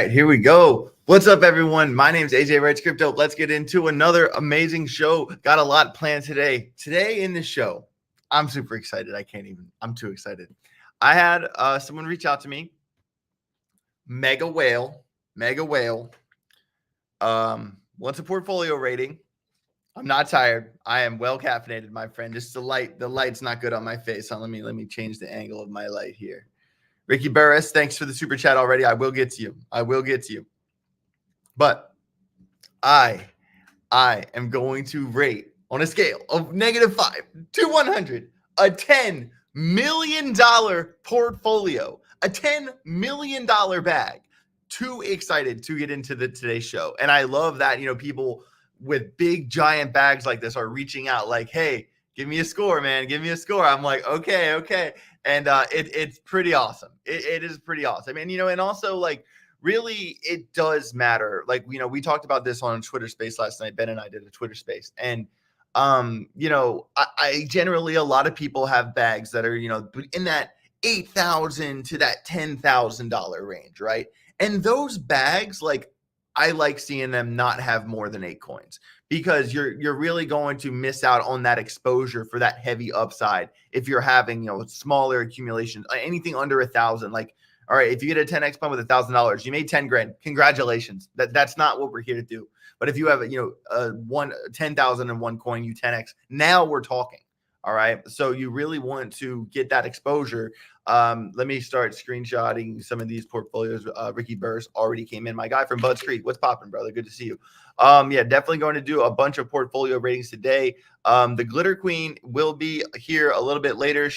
right, here we go. What's up, everyone? My name is AJ Wrights Crypto. Let's get into another amazing show. Got a lot planned today. Today in the show, I'm super excited. I'm too excited. I had someone reach out to me. Mega whale. Wants a portfolio rating. I'm not tired. I am well caffeinated, my friend. Just the light's not good on my face. So let me change the angle of my light here. Ricky Burris, thanks for the super chat already. I will get to you. But I am going to rate on a scale of -5 to 100 a $10 million portfolio, a $10 million bag. Too excited to get into today's show. And I love that, people with big giant bags like this are reaching out like, hey, give me a score, man. Give me a score. I'm like, okay. And it's pretty awesome. It is pretty awesome. And, and also like, really, it does matter. Like, we talked about this on Twitter Space last night. Ben and I did a Twitter Space. And, I generally, a lot of people have bags that are, in that $8,000 to that $10,000 range, right? And those bags, like, I like seeing them not have more than 8 coins because you're really going to miss out on that exposure for that heavy upside if you're having, smaller accumulations, anything under 1,000. Like, all right, if you get a 10x fund with $1,000, you made 10 grand. Congratulations. That's not what we're here to do. But if you have 10,001 coin, you 10x. Now we're talking. All right. So you really want to get that exposure. Let me start screenshotting some of these portfolios. Ricky Burrs already came in. My guy from Budds Creek. What's popping, brother? Good to see you. Yeah, definitely going to do a bunch of portfolio ratings today. The Glitter Queen will be here a little bit later.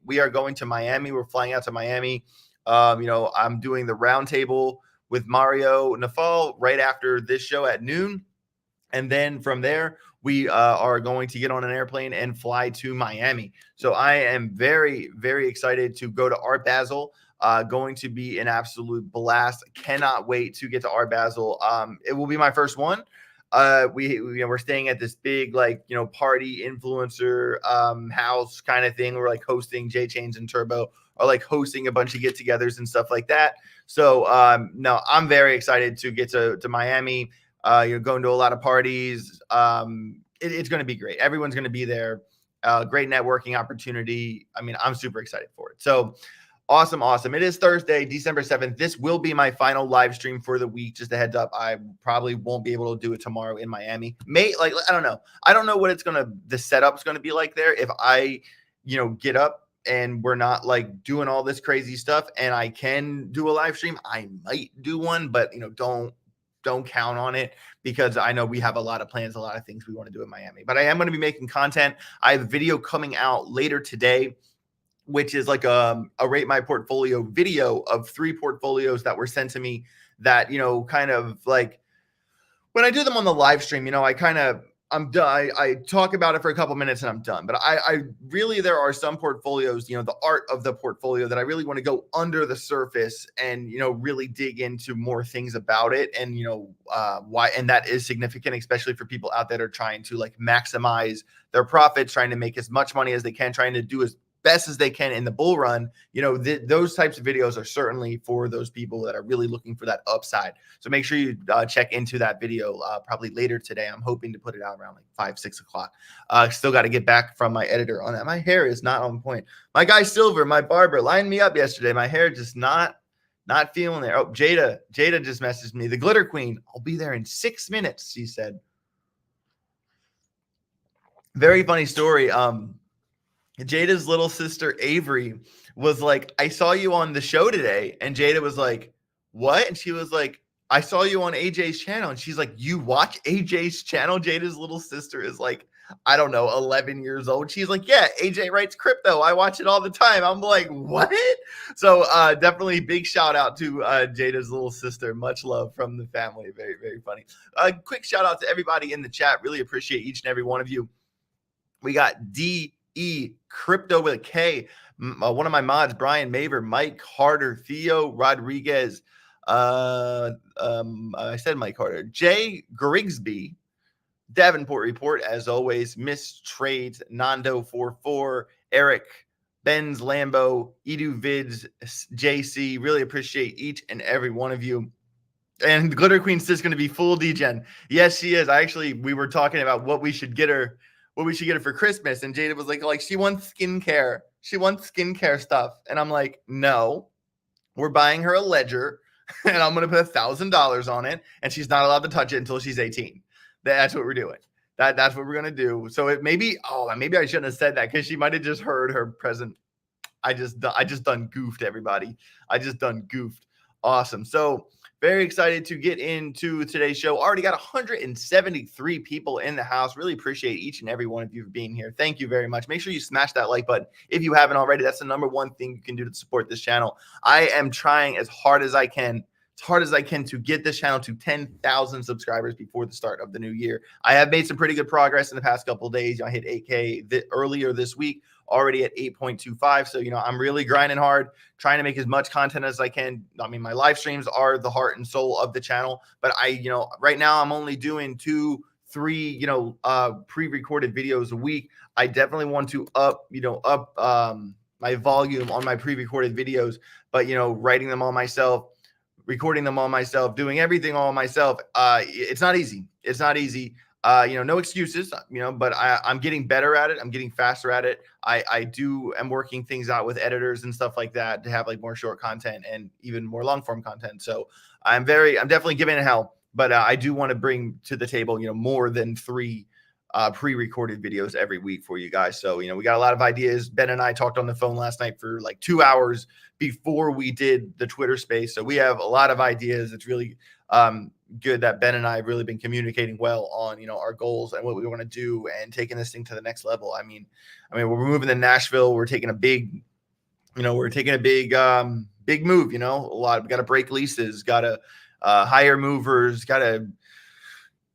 We are going to Miami. We're flying out to Miami. I'm doing the roundtable with Mario Nafal right after this show at noon. And then from there, we are going to get on an airplane and fly to Miami. So I am very, very excited to go to Art Basel. Going to be an absolute blast. Cannot wait to get to Art Basel. It will be my first one. We're staying at this big, party influencer house kind of thing. We're like hosting J Chains and Turbo are like hosting a bunch of get-togethers and stuff like that. So no, I'm very excited to get to Miami. You're going to a lot of parties. It's going to be great. Everyone's going to be there. Great networking opportunity. I mean, I'm super excited for it. So awesome. It is Thursday, December 7th. This will be my final live stream for the week. Just a heads up. I probably won't be able to do it tomorrow in Miami. I don't know. I don't know what the setup's going to be like there. If I, get up and we're not like doing all this crazy stuff and I can do a live stream, I might do one, but don't count on it because I know we have a lot of plans, a lot of things we want to do in Miami. But I am going to be making content. I have a video coming out later today, which is like a rate my portfolio video of 3 portfolios that were sent to me that, kind of like when I do them on the live stream, I'm done. I talk about it for a couple minutes and I'm done. But I really, there are some portfolios, the art of the portfolio that I really want to go under the surface and, really dig into more things about it. And, why, and that is significant, especially for people out there that are trying to like maximize their profits, trying to make as much money as they can, trying to do as best as they can in the bull run. Those types of videos are certainly for those people that are really looking for that upside. So make sure you check into that video probably later today. I'm hoping to put it out around like 5-6 o'clock. Still got to get back from my editor on that. My hair is not on point. My guy Silver, my barber, lined me up yesterday. My hair just not feeling there. Oh, Jada just messaged me. The Glitter Queen, I'll be there in 6 minutes, she said. Very funny story. Jada's little sister Avery was like, I saw you on the show today. And Jada was like, what? And she was like, I saw you on AJ's channel. And she's like, you watch AJ's channel? Jada's little sister is like, I don't know, 11 years old. She's like, yeah, AJ Wrights Crypto. I watch it all the time. I'm like, what? So definitely big shout out to Jada's little sister. Much love from the family. Very, very funny. Quick shout out to everybody in the chat. Really appreciate each and every one of you. We got DE Crypto with a K. One of my mods, Brian Maver, Mike Harder, Theo Rodriguez. I said Mike Harder. Jay Grigsby, Davenport Report, as always. Miss Trades, Nando44, Eric, Benz Lambo, Edu Vids, JC. Really appreciate each and every one of you. And Glitter Queen's just going to be full degen. Yes, she is. We were talking about what we should get her for Christmas. And Jada was like she wants skincare. She wants skincare stuff. And I'm like, no, we're buying her a ledger and I'm going to put $1,000 on it. And she's not allowed to touch it until she's 18. That's what we're doing. That's what we're going to do. So it maybe I shouldn't have said that because she might have just heard her present. I just done goofed everybody. I just done goofed. Awesome. So very excited to get into today's show. Already got 173 people in the house. Really appreciate each and every one of you for being here. Thank you very much. Make sure you smash that like button if you haven't already. That's the number one thing you can do to support this channel. I am trying as hard as I can to get this channel to 10,000 subscribers before the start of the new year. I have made some pretty good progress in the past couple of days. I hit 8K earlier this week, already at 8.25. So, I'm really grinding hard, trying to make as much content as I can. I mean, my live streams are the heart and soul of the channel, but right now I'm only doing 2-3, pre-recorded videos a week. I definitely want to up my volume on my pre-recorded videos, but, writing them all myself, recording them all myself, doing everything all myself. It's not easy. It's not easy. No excuses, but I'm getting better at it. I'm getting faster at it. I'm working things out with editors and stuff like that to have like more short content and even more long form content. So I'm definitely giving it hell, but I do want to bring to the table, more than 3 pre-recorded videos every week for you guys. So, we got a lot of ideas. Ben and I talked on the phone last night for like 2 hours before we did the Twitter space. So we have a lot of ideas. It's really good that Ben and I have really been communicating well on, our goals and what we want to do and taking this thing to the next level. I mean, we're moving to Nashville. We're taking a big, big move, we got to break leases, got to hire movers, got to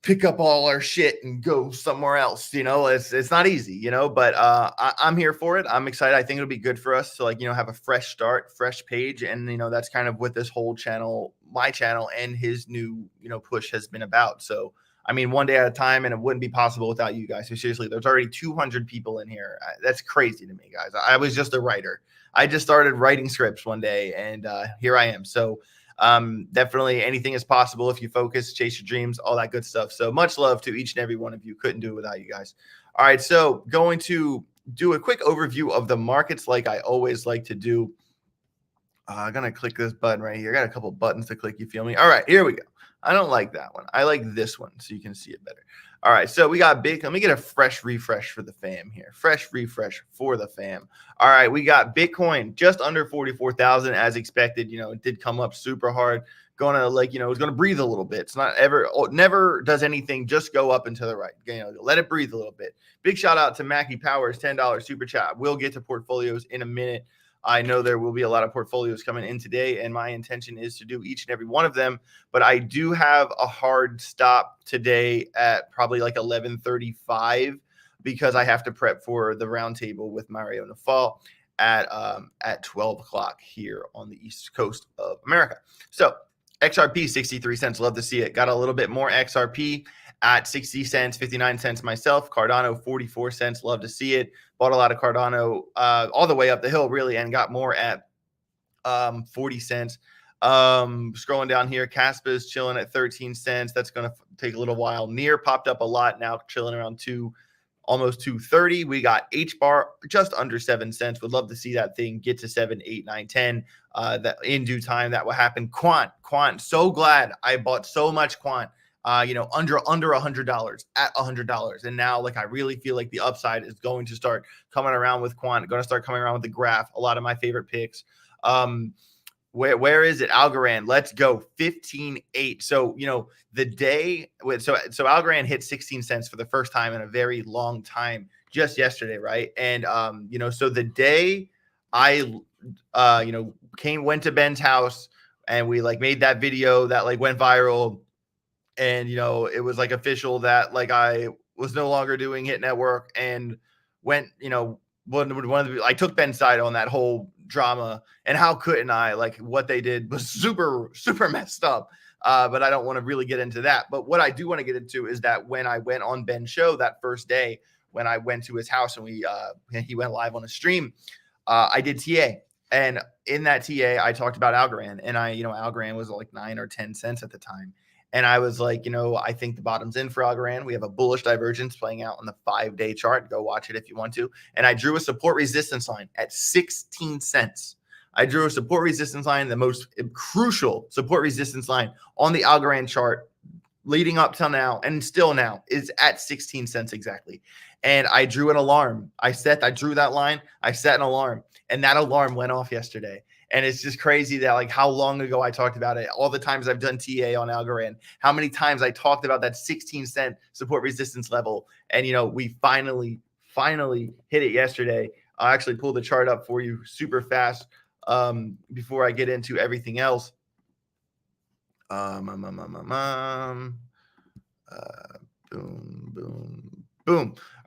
pick up all our shit and go somewhere else. It's not easy, but I'm here for it. I'm excited. I think it'll be good for us to have a fresh start, fresh page. And, that's kind of what this whole channel, my channel and his new, push has been about. So, one day at a time, and it wouldn't be possible without you guys. So seriously, there's already 200 people in here. That's crazy to me, guys. I was just a writer. I just started writing scripts one day and here I am. So, definitely anything is possible if you focus, chase your dreams, all that good stuff. So much love to each and every one of you. Couldn't do it without you guys. All right. So going to do a quick overview of the markets like I always like to do. I'm going to click this button right here. I got a couple buttons to click. You feel me? All right, here we go. I don't like that one. I like this one so you can see it better. All right, so we got big. Let me get a fresh refresh for the fam here. Fresh refresh for the fam. All right, we got Bitcoin just under 44,000 as expected. It did come up super hard. Going to it's going to breathe a little bit. It's not never does anything just go up and to the right. Let it breathe a little bit. Big shout out to Mackie Powers, $10 super chat. We'll get to portfolios in a minute. I know there will be a lot of portfolios coming in today, and my intention is to do each and every one of them. But I do have a hard stop today at probably like 11:35 because I have to prep for the roundtable with Mario Nafal at 12 o'clock here on the East Coast of America. So XRP 63 cents. Love to see it. Got a little bit more XRP at 60 cents, 59 cents myself. Cardano 44 cents. Love to see it. Bought a lot of Cardano all the way up the hill, really, and got more at 40 cents. Scrolling down here, Caspa's chilling at 13 cents. That's going to take a little while. Near popped up a lot, now chilling around almost 230. We got HBAR just under 7 cents. Would love to see that thing get to 7, 8, 9, 10. That in due time that will happen. Quant. So glad I bought so much Quant. Under $100 at $100. And now I really feel like the upside is going to start coming around with Quant, going to start coming around with the graph. A lot of my favorite picks. Where is it? Alogrand. Let's go. 15.8. So, the day so Alogrand hit 16 cents for the first time in a very long time just yesterday. Right. And, so the day I, went to Ben's house and we made that video that went viral. And, it was official that I was no longer doing Hit Network and went, I took Ben's side on that whole drama. And how couldn't I? What they did was super, super messed up. But I don't want to really get into that. But what I do want to get into is that when I went on Ben's show that first day, when I went to his house and he went live on a stream, I did TA. And in that TA, I talked about Algorand, and Algorand was like 9 or 10 cents at the time. And I was like, I think the bottom's in for Algorand. We have a bullish divergence playing out on the 5-day chart. Go watch it if you want to. And I drew a support resistance line at 16 cents. I drew a support resistance line, the most crucial support resistance line on the Algorand chart leading up till now and still now is at 16 cents exactly. And I drew an alarm. I drew that line. I set an alarm, and that alarm went off yesterday. And it's just crazy that like how long ago I talked about it, all the times I've done TA on Algorand, how many times I talked about that 16-cent support resistance level. And, we finally hit it yesterday. I'll actually pull the chart up for you super fast before I get into everything else. Boom.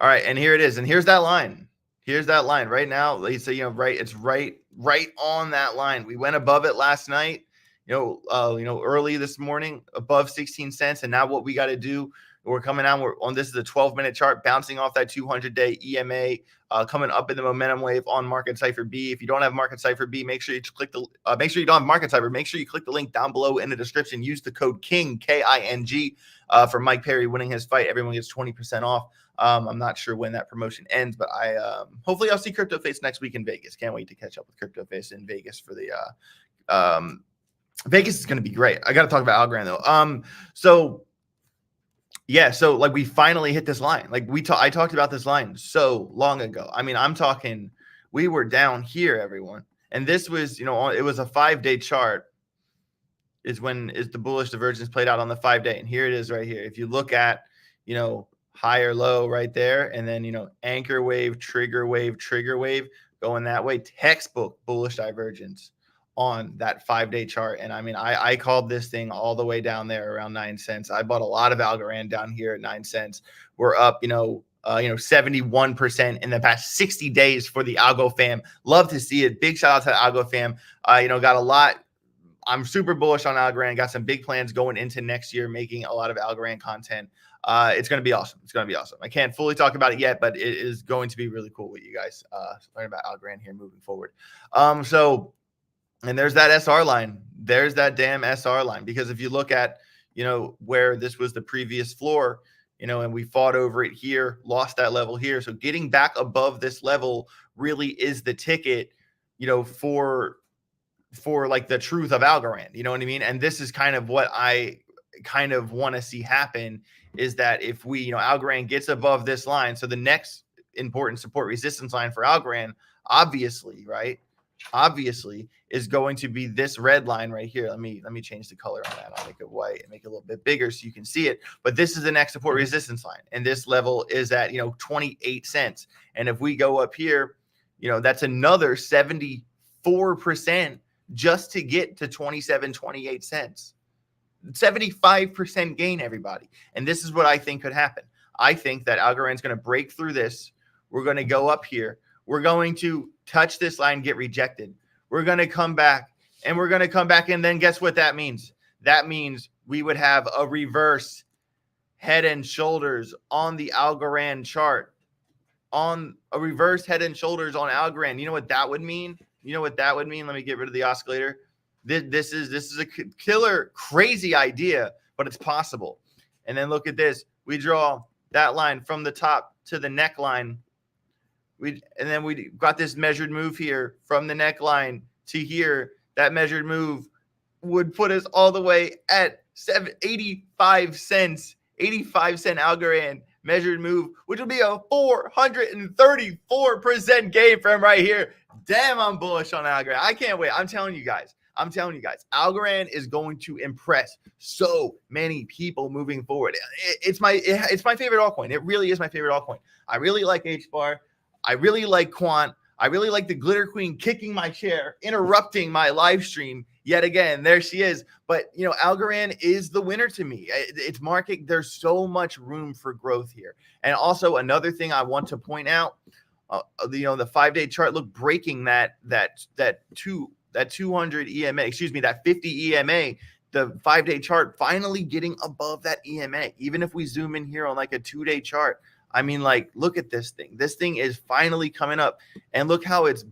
All right. And here it is. And here's that line. Here's that line right now. Let's say, it's right on that line. We went above it last night, early this morning, above 16 cents. And now what we got to do, we're coming out, this is a 12-minute chart, bouncing off that 200-day EMA, coming up in the momentum wave on Market Cipher B. If you don't have Market Cipher B, make sure you make sure you don't have Market Cipher. Make sure you click the link down below in the description. Use the code KING, KING, for Mike Perry winning his fight. Everyone gets 20% off. I'm not sure when that promotion ends, but hopefully I'll see Crypto Face next week in Vegas. Can't wait to catch up with Crypto Face in Vegas for the Vegas is going to be great. I got to talk about Algorand though. So like we finally hit this line. Like I talked about this line so long ago. I mean, I'm talking, we were down here, everyone. And this was, it was a 5-day chart is the bullish divergence played out on the 5-day. And here it is right here. If you look at, higher low right there, and then, anchor wave, trigger wave going that way, textbook bullish divergence on that 5-day chart. And I mean, I called this thing all the way down there around 9 cents. I bought a lot of Algorand down here at 9 cents. We're up, 71% in the past 60 days for the Algo fam. Love to see it. Big shout out to the Algo fam. Got a lot. I'm super bullish on Algorand. Got some big plans going into next year, making a lot of Algorand content. It's going to be awesome. It's going to be awesome. I can't fully talk about it yet, but it is going to be really cool with you guys learn about Algorand here moving forward. And there's that SR line. There's that damn SR line. Because if you look at, where this was the previous floor, and we fought over it here, lost that level here. So getting back above this level really is the ticket, for like the truth of Algorand. You know what I mean? And this is kind of what I kind of want to see happen is that if we, Algorand gets above this line. So the next important support resistance line for Algorand, obviously, is going to be this red line right here. Let me change the color on that. I'll make it white and make it a little bit bigger so you can see it. But this is the next support resistance line. And this level is at, 28 cents. And if we go up here, that's another 74% just to get to 27, 28 cents. 75% gain, everybody. And this is what I think could happen. I think that Algorand's going to break through this. We're going to go up here. We're going to touch this line, get rejected. We're going to come back, and then guess what that means? That means we would have a reverse head and shoulders on the Algorand chart, on a reverse head and shoulders on Algorand. You know what that would mean? Let me get rid of the oscillator. This is a killer, crazy idea, but it's possible. And then look at this. We draw that line from the top to the neckline. And then we got this measured move here from the neckline to here. That measured move would put us all the way at 85 cents, 85 cent Algorand measured move, which would be a 434% gain from right here. Damn, I'm bullish on Algorand. I can't wait. I'm telling you guys, Algorand is going to impress so many people moving forward. It's my favorite altcoin. It really is my favorite altcoin. I really like HBAR. I really like Quant. I really like the Glitter Queen kicking my chair, interrupting my live stream. Yet again, there she is. But, Algorand is the winner to me. It's market. There's so much room for growth here. And also another thing I want to point out, the 5-day chart, look, breaking that 200 EMA, that 50 EMA, the 5-day chart finally getting above that EMA. Even if we zoom in here on like a 2-day chart, I mean, like, look at this thing. This thing is finally coming up, and look how it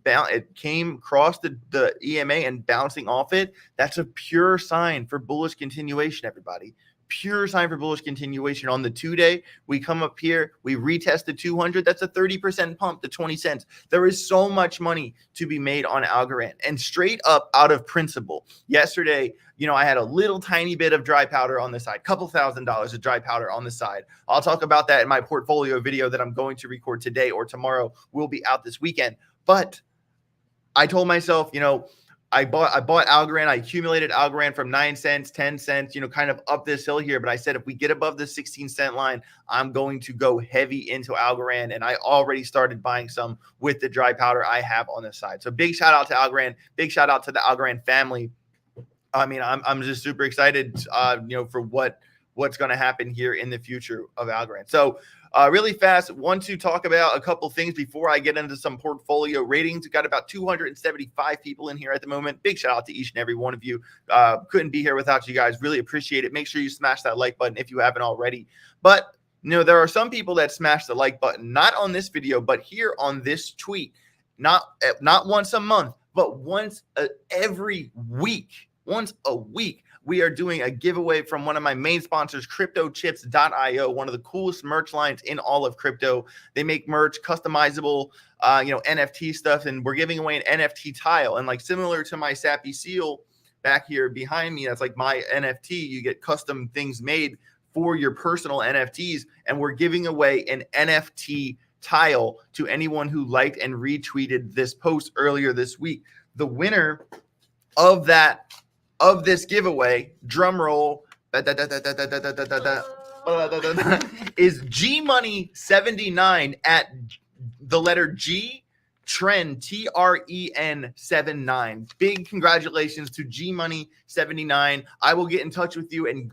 came across the EMA and bouncing off it. That's a pure sign for bullish continuation, everybody. Pure sign for bullish continuation. On the 2-day, we come up here, we retest the 200. That's a 30% pump to 20 cents. There is so much money to be made on Alogrand, and straight up out of principle. Yesterday, I had a little tiny bit of dry powder on the side, couple $1,000s of dry powder on the side. I'll talk about that in my portfolio video that I'm going to record today or tomorrow. Will be out this weekend. But I told myself, I bought Alogrand. I accumulated Alogrand from 9 cents, 10 cents, kind of up this hill here. But I said, if we get above the 16-cent line, I'm going to go heavy into Alogrand. And I already started buying some with the dry powder I have on the side. So big shout out to Alogrand. Big shout out to the Alogrand family. I mean, I'm just super excited, for what's going to happen here in the future of Alogrand. So really fast, want to talk about a couple things before I get into some portfolio ratings. We've got about 275 people in here at the moment. Big shout out to each and every one of you. Couldn't be here without you guys. Really appreciate it. Make sure you smash that like button if you haven't already. But, there are some people that smash the like button, not on this video, but here on this tweet. Not once a month, but once every week. Once a week, we are doing a giveaway from one of my main sponsors, CryptoChips.io, one of the coolest merch lines in all of crypto. They make merch, customizable, NFT stuff, and we're giving away an NFT tile. And like similar to my Sappy Seal back here behind me, that's like my NFT. You get custom things made for your personal NFTs, and we're giving away an NFT tile to anyone who liked and retweeted this post earlier this week. The winner of this giveaway, drum roll, is G Money 79 at the letter G Trend TREN 79. Big congratulations to G Money 79. I will get in touch with you and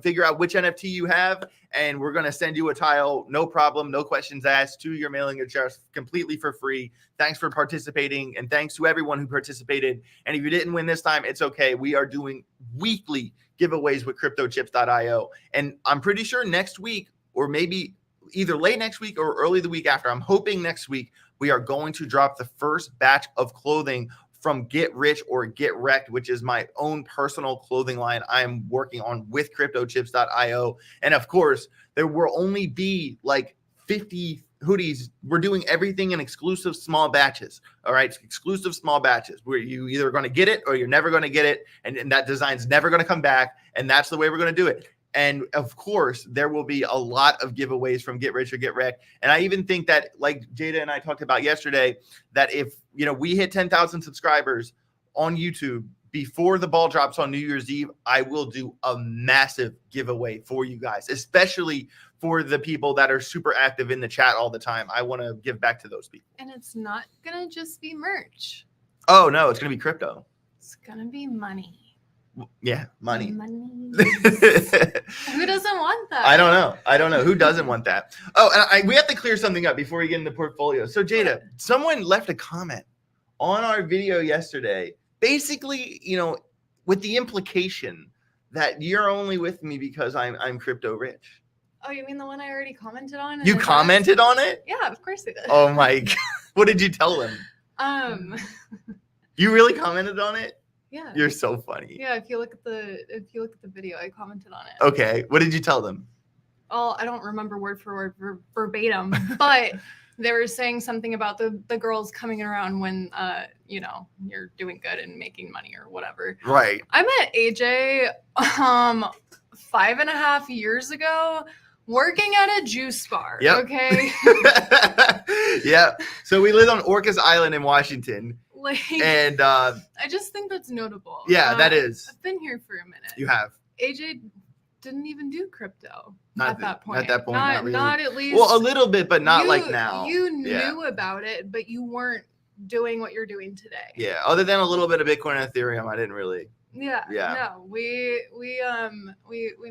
figure out which NFT you have, and we're going to send you a tile, no problem, no questions asked, to your mailing address completely for free. Thanks for participating, and thanks to everyone who participated. And if you didn't win this time, it's okay. We are doing weekly giveaways with CryptoChips.io, and I'm pretty sure next week, or maybe either late next week or early the week after, I'm hoping next week, we are going to drop the first batch of clothing from Get Rich or Get Wrecked, which is my own personal clothing line I'm working on with CryptoChips.io. And of course, there will only be like 50 hoodies. We're doing everything in exclusive small batches. All right. Exclusive small batches where you either going to get it or you're never going to get it. And that design's never going to come back. And that's the way we're going to do it. And of course, there will be a lot of giveaways from Get Rich or Get Wrecked. And I even think that, like Jada and I talked about yesterday, that if we hit 10,000 subscribers on YouTube before the ball drops on New Year's Eve, I will do a massive giveaway for you guys, especially for the people that are super active in the chat all the time. I want to give back to those people. And it's not going to just be merch. Oh, no, it's going to be crypto. It's going to be money. Yeah, money. Who doesn't want that? I don't know. Who doesn't want that? Oh, and we have to clear something up before we get into portfolio. So, Jada, someone left a comment on our video yesterday, basically, with the implication that you're only with me because I'm crypto rich. Oh, you mean the one I already commented on? You commented on it? Yeah, of course I did. Oh my God. What did you tell them? You really commented on it? Yeah. You're so funny. Yeah, if you look at the video, I commented on it. Okay. What did you tell them? Well, I don't remember word for word verbatim, but they were saying something about the girls coming around when you're doing good and making money or whatever. Right. I met AJ 5.5 years ago working at a juice bar. Yep. Okay. Yeah. So we live on Orcas Island in Washington. And I just think that's notable. Yeah, that is. I've been here for a minute. You have. AJ didn't even do crypto at that point. At that point, not really. Not at least. Well, a little bit, but not like now. You knew about it, but you weren't doing what you're doing today. Yeah. Other than a little bit of Bitcoin and Ethereum, I didn't really. Yeah. No, we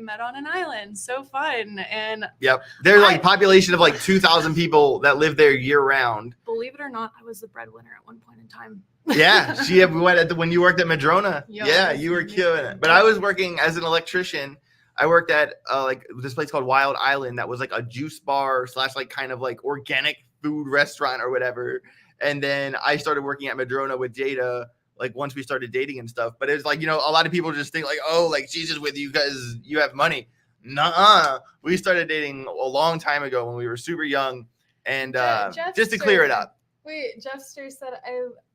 met on an island. So fun. And yep. There's like a population of like 2,000 people that live there year round. Believe it or not, I was the breadwinner at one point in time. Yeah. We went when you worked at Madrona. Yo, yeah, you were killing it. But I was working as an electrician I worked at like this place called Wild Island that was like a juice bar / like kind of like organic food restaurant or whatever. And then I started working at Madrona with Jada, like once we started dating and stuff. But it's like, you know, a lot of people just think like, oh, like she's just with you because you have money. Nuh-uh. We started dating a long time ago when we were super young. And just to clear it up. Wait, Jeffster said,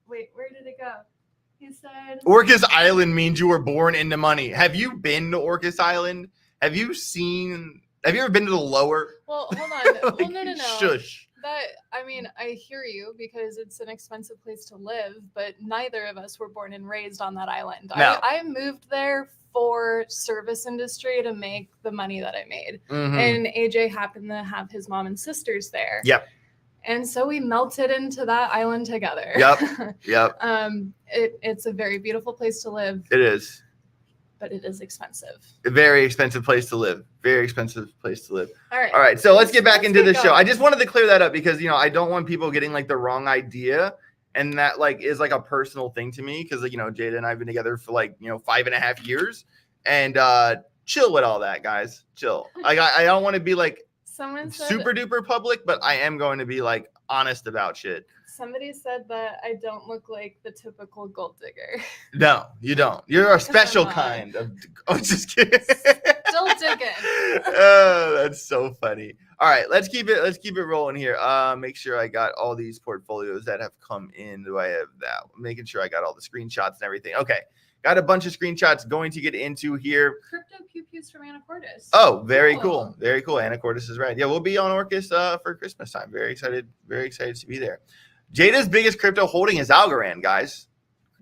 wait, where did it go? He said Orcas Island means you were born into money. Have you been to Orcas Island? Have you ever been to the lower? Well, hold on. Like, Well, no. Shush. I mean, I hear you because it's an expensive place to live, but neither of us were born and raised on that island. No. I moved there for service industry to make the money that I made. Mm-hmm. And AJ happened to have his mom and sisters there. Yep. And so we melted into that island together. Yep. It's a very beautiful place to live. It is. But it is expensive. A very expensive place to live. Very expensive place to live. All right. All right. So let's get back into the show. Going. I just wanted to clear that up because, you know, I don't want people getting like the wrong idea. And that like is like a personal thing to me because, like, you know, Jada and I have been together for like, you know, 5.5 years. And chill with all that, guys. Chill. I don't want to be like Someone said, super duper public, but I am going to be like honest about shit. Somebody said that I don't look like the typical gold digger. No, you don't. You're a special kind of. Oh, just kidding. Still digging. Oh, that's so funny. All right, let's keep it rolling here. Make sure I got all these portfolios that have come in. Do I have that? Making sure I got all the screenshots and everything. Okay. Got a bunch of screenshots going to get into here. Crypto pew-pews from Anacortes. Oh, very cool. Very cool. Anacortes is right. Yeah, we'll be on Orcas for Christmas time. Very excited to be there. Jada's biggest crypto holding is Alogrand, guys.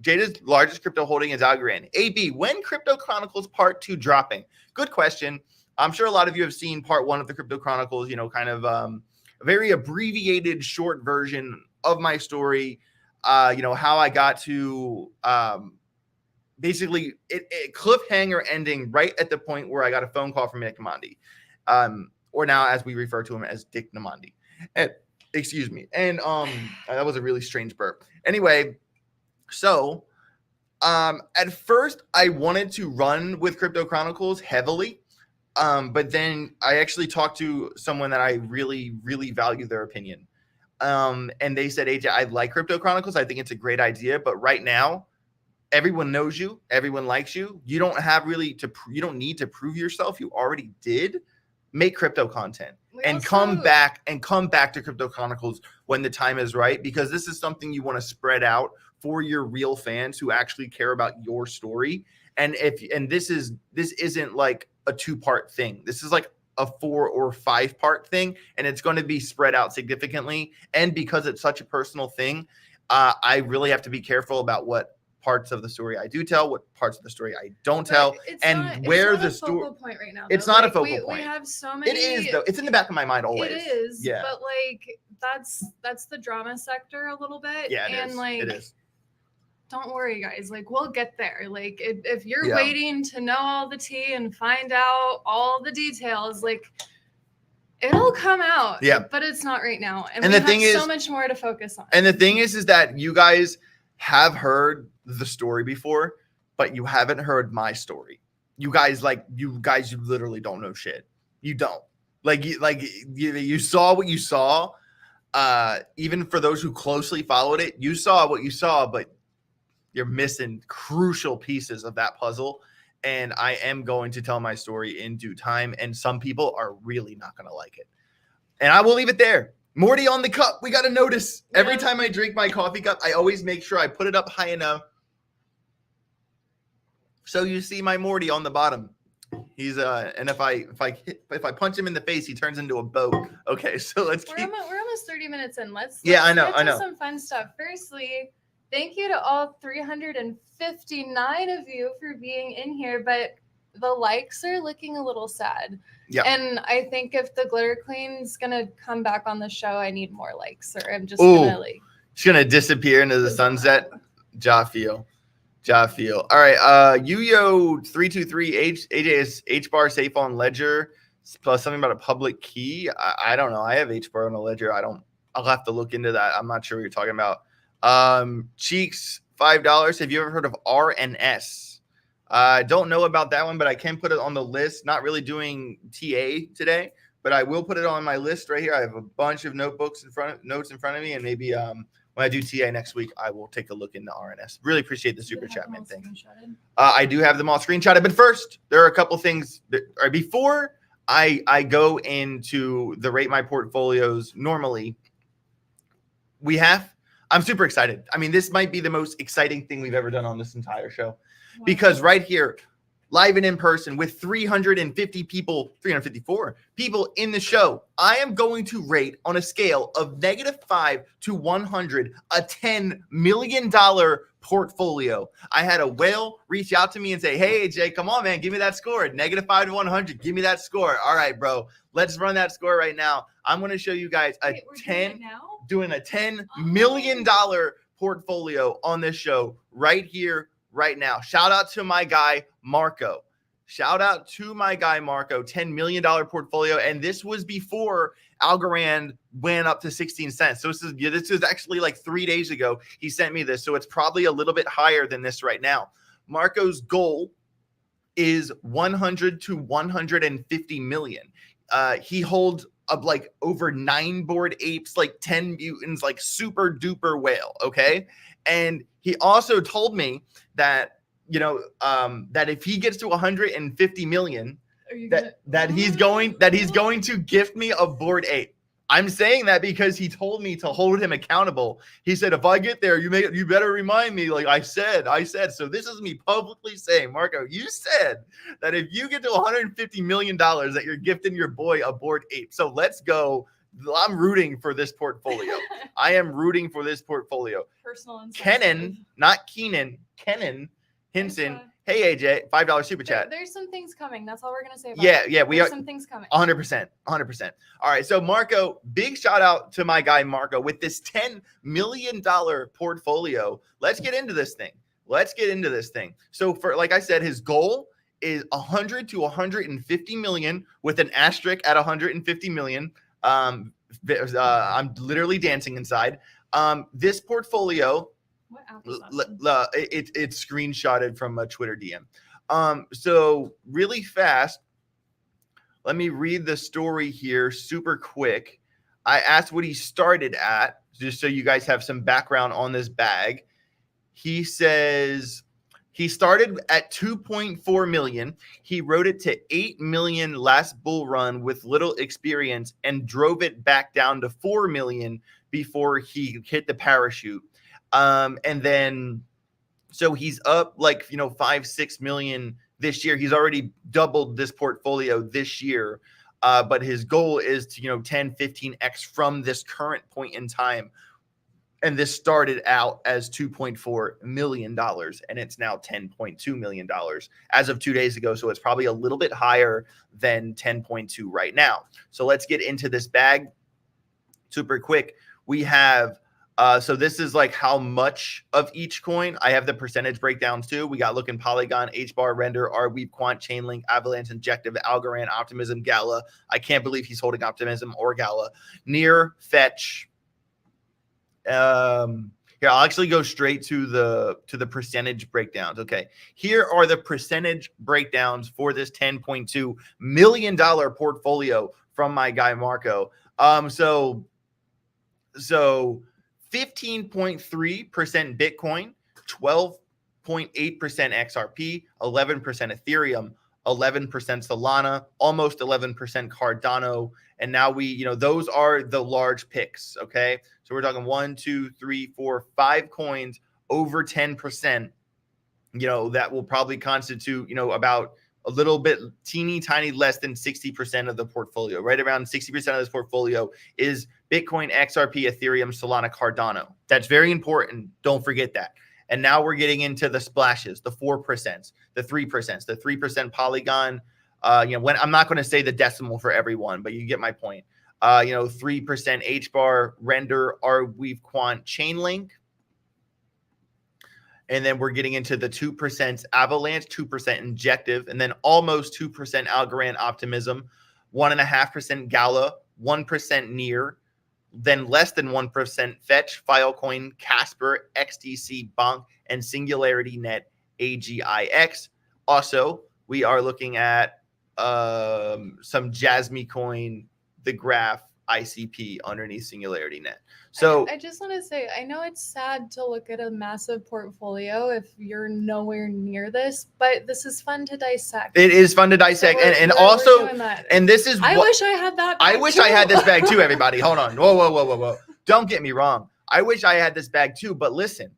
Jada's largest crypto holding is Alogrand. AB, when Crypto Chronicles Part 2 dropping? Good question. I'm sure a lot of you have seen Part 1 of the Crypto Chronicles, you know, kind of a very abbreviated short version of my story. You know, how I got to basically it cliffhanger ending right at the point where I got a phone call from Nick Namandi, or now as we refer to him as Dick Namandi. And excuse me. And that was a really strange burp. Anyway, so at first I wanted to run with Crypto Chronicles heavily, but then I actually talked to someone that I really, really value their opinion. And they said, AJ, I like Crypto Chronicles. I think it's a great idea, but right now, everyone knows you. Everyone likes you. You don't have really you don't need to prove yourself. You already did. Make crypto content and come back to Crypto Chronicles when the time is right, because this is something you want to spread out for your real fans who actually care about your story. And this isn't like a 2-part thing. This is like a 4 or 5-part thing, and it's going to be spread out significantly. And because it's such a personal thing, I really have to be careful about what parts of the story I do tell, what parts of the story I don't tell, and where the story. Point right now, it's not a focal point. We have so many. It is though. It's in the back of my mind always. It is. Yeah. But like that's the drama sector a little bit. Yeah. It is. Don't worry, guys. Like we'll get there. Like if you're Yeah. waiting to know all the tea and find out all the details, like it'll come out. Yeah. But it's not right now. And the we thing have is, so much more to focus on. And the thing is that you guys have heard the story before, but you haven't heard my story. You guys literally don't know shit. You don't. You saw what you saw. Even for those who closely followed it, you saw what you saw, but you're missing crucial pieces of that puzzle. And I am going to tell my story in due time, and some people are really not going to like it. And I will leave it there. Morty on the cup. We got to notice. Yeah. Every time I drink my coffee cup, I always make sure I put it up high enough so you see my Morty on the bottom. He's and if I punch him in the face, he turns into a boat. Okay, so let's keep. We're almost 30 minutes in. Let's I know. Get to some fun stuff. Firstly, thank you to all 359 of you for being in here, but the likes are looking a little sad. Yeah. And I think if the Glitter Queen's gonna come back on the show, I need more likes, or I'm just gonna like. She's gonna disappear into the sunset. Jafeel. All right. Yuyo323 AJ is HBAR safe on Ledger plus something about a public key. I don't know. I have HBAR on a Ledger. I'll have to look into that. I'm not sure what you're talking about. Cheeks $5. Have you ever heard of RNS? I don't know about that one, but I can put it on the list. Not really doing TA today, but I will put it on my list right here. I have a bunch of notes in front of me, and maybe when I do TA next week, I will take a look into RNS. Really appreciate the super chat, man. Thanks. I do have them all screenshotted, but first, there are a couple things before I go into the rate my portfolios. Normally, I'm super excited. I mean, this might be the most exciting thing we've ever done on this entire show. Because right here, live and in person with 354 people in the show, I am going to rate on a scale of -5 to 100 a $10 million portfolio. I had a whale reach out to me and say, hey, Jay, come on, man, give me that score. -5 to 100, give me that score. All right, bro, let's run that score right now. I'm going to show you guys doing a $10 million portfolio on this show right here, right now. Shout out to my guy, Marco. $10 million portfolio. And this was before Alogrand went up to 16 cents. So this is actually like 3 days ago. He sent me this. So it's probably a little bit higher than this right now. Marco's goal is 100 to 150 million. He holds like over 9 Bored Apes, like 10 mutants, like super duper whale. Okay. And he also told me that, that if he gets to 150 million, that he's going to gift me a Bored Ape. I'm saying that because he told me to hold him accountable. He said, if I get there, you better remind me. Like I said. So this is me publicly saying, Marco, you said that if you get to $150 million, that you're gifting your boy a Bored Ape. So let's go. I'm rooting for this portfolio. I am rooting for this portfolio. Personal insight. Kenan, not Keenan, Kenan Hinson. Hey, AJ, $5 super chat. There's some things coming. That's all we're going to say about it. Yeah, we are. Some things coming. 100%. All right, so Marco, big shout out to my guy Marco with this $10 million portfolio. Let's get into this thing. So for, like I said, his goal is 100 to 150 million with an asterisk at 150 million. I'm literally dancing inside. This portfolio, it's screenshotted from a Twitter DM. So really fast, let me read the story here super quick. I asked what he started at, just so you guys have some background on this bag. He says he started at 2.4 million. He rode it to 8 million last bull run with little experience and drove it back down to 4 million before he hit the parachute. And then, so he's up like, 5-6 million this year. He's already doubled this portfolio this year. But his goal is to, 10-15x from this current point in time. And this started out as $2.4 million, and it's now $10.2 million as of 2 days ago. So it's probably a little bit higher than 10.2 right now. So let's get into this bag super quick. We have, so this is like how much of each coin. I have the percentage breakdowns too. We got Looking, Polygon, HBAR, Render, Arweave, Quant, Chainlink, Avalanche, Injective, Algorand, Optimism, Gala. I can't believe he's holding Optimism or Gala. Near, Fetch. Here, I'll actually go straight to the percentage breakdowns. Okay, here are the percentage breakdowns for this $10.2 million portfolio from my guy Marco. So 15.3% Bitcoin, 12.8% XRP, 11% Ethereum, 11% Solana, almost 11% Cardano. And now those are the large picks. Okay. So we're talking 1, 2, 3, 4, 5 coins over 10%, that will probably constitute, about a little bit teeny tiny less than 60% of the portfolio. Right around 60% of this portfolio is Bitcoin, XRP, Ethereum, Solana, Cardano. That's very important. Don't forget that. And now we're getting into the splashes, the 4%, the 3%, the 3% Polygon. When I'm not going to say the decimal for everyone, but you get my point. 3% HBAR, Render, Arweave, Quant, Chainlink. And then we're getting into the 2% Avalanche, 2% Injective, and then almost 2% Algorand, Optimism, 1.5% Gala, 1% Near, then less than 1% Fetch, Filecoin, Casper, XDC, Bonk, and Singularity Net, AGIX. Also, we are looking at some Jasmy coin, the graph ICP underneath Singularity Net. So I just want to say, I know it's sad to look at a massive portfolio if you're nowhere near this, but this is fun to dissect. it is fun to dissect, So and we're also, doing that. and this is I what wish I had that bag I wish too. I had this bag too. Everybody, hold on. Whoa. Don't get me wrong. I wish I had this bag too. But listen,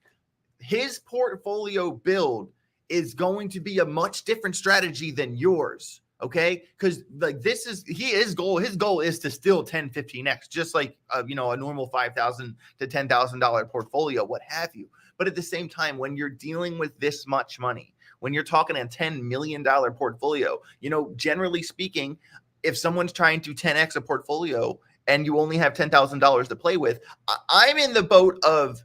his portfolio build is going to be a much different strategy than yours. Okay, because like his goal is to still 10-15x, just like a normal $5,000 to $10,000 portfolio, what have you. But at the same time, when you're dealing with this much money, when you're talking a $10 million portfolio, generally speaking, if someone's trying to 10x a portfolio and you only have $10,000 to play with, I'm in the boat of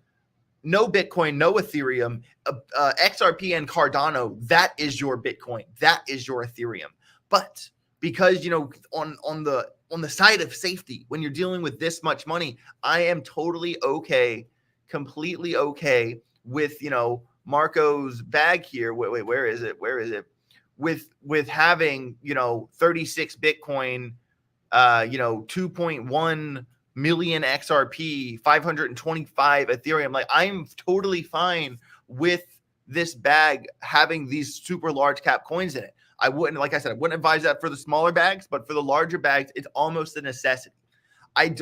no Bitcoin, no Ethereum, XRP and Cardano. That is your Bitcoin. That is your Ethereum. But because on the side of safety, when you're dealing with this much money, I am totally okay, completely okay with Marco's bag here. Wait, where is it? With having 36 Bitcoin, 2.1 million XRP, 525 Ethereum. Like, I'm totally fine with this bag having these super large cap coins in it. I wouldn't, like I said, I wouldn't advise that for the smaller bags, but for the larger bags, it's almost a necessity. I'm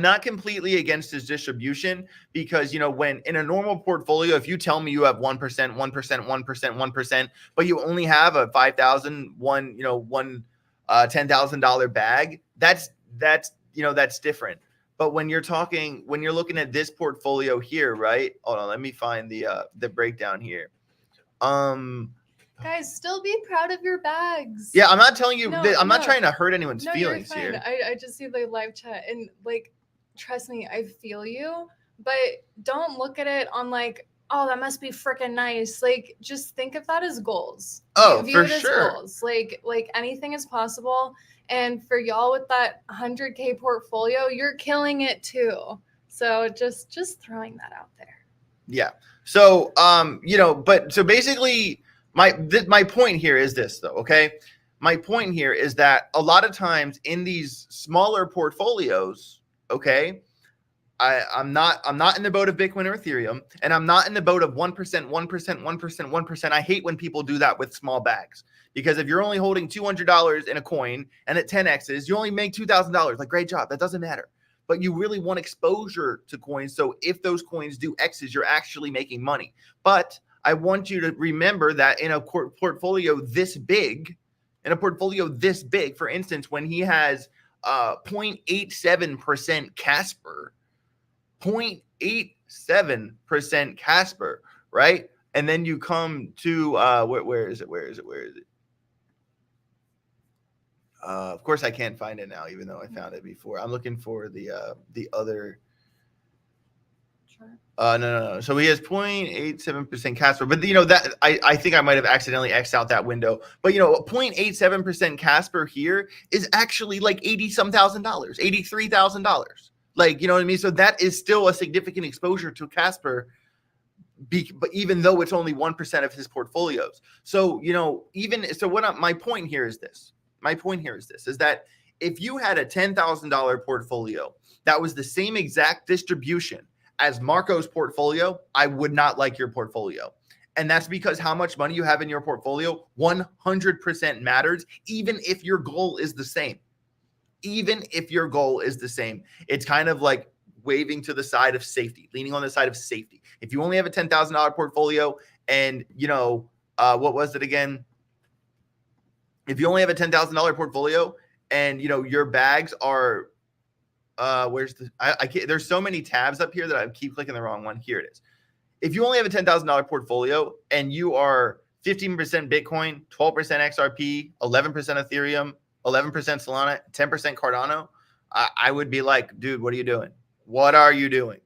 not completely against his distribution because, when in a normal portfolio, if you tell me you have 1%, 1%, 1%, 1%, but you only have a $5,000, one $10,000 bag, that's different. But when you're looking at this portfolio here, right? Hold on, let me find the breakdown here. Guys, still be proud of your bags. Yeah, I'm not telling you. No, I'm not no. trying to hurt anyone's No, feelings you're fine. here. I just see the live chat and trust me, I feel you. But don't look at it on oh, that must be freaking nice. Just think of that as goals. Oh, View for it as sure. goals. Like anything is possible. And for y'all with that 100K portfolio, you're killing it too. So just throwing that out there. Yeah. So but so basically my point here is this though, okay? My point here is that a lot of times in these smaller portfolios, okay, I'm not in the boat of Bitcoin or Ethereum, and I'm not in the boat of 1%, 1%, 1%, 1%. I hate when people do that with small bags, because if you're only holding $200 in a coin and it 10x's, you only make $2,000. Like, great job. That doesn't matter. But you really want exposure to coins. So if those coins do X's, you're actually making money. But I want you to remember that in a portfolio this big, for instance, when he has 0.87% Casper, 0.87% Casper, right? And then you come to where is it? Of course, I can't find it now, even though I found it before. I'm looking for the other. Sure. No. So he has 0.87% Casper, but that I think I might have accidentally X'd out that window. But 0.87% Casper here is actually like $80,000, $83,000. Like, you know what I mean? So that is still a significant exposure to Casper, but even though it's only 1% of his portfolios. So, my point here is this. Is that if you had a $10,000 portfolio that was the same exact distribution as Marco's portfolio, I would not like your portfolio. And that's because how much money you have in your portfolio 100% matters, even if your goal is the same. It's kind of like waving to the side of safety, leaning on the side of safety. If you only have a $10,000 portfolio and, what was it again? If you only have a $10,000 portfolio and, your bags are, there's so many tabs up here that I keep clicking the wrong one. Here it is. If you only have a $10,000 portfolio and you are 15% Bitcoin, 12% XRP, 11% Ethereum, 11% Solana, 10% Cardano, I would be like, dude, what are you doing? What are you doing?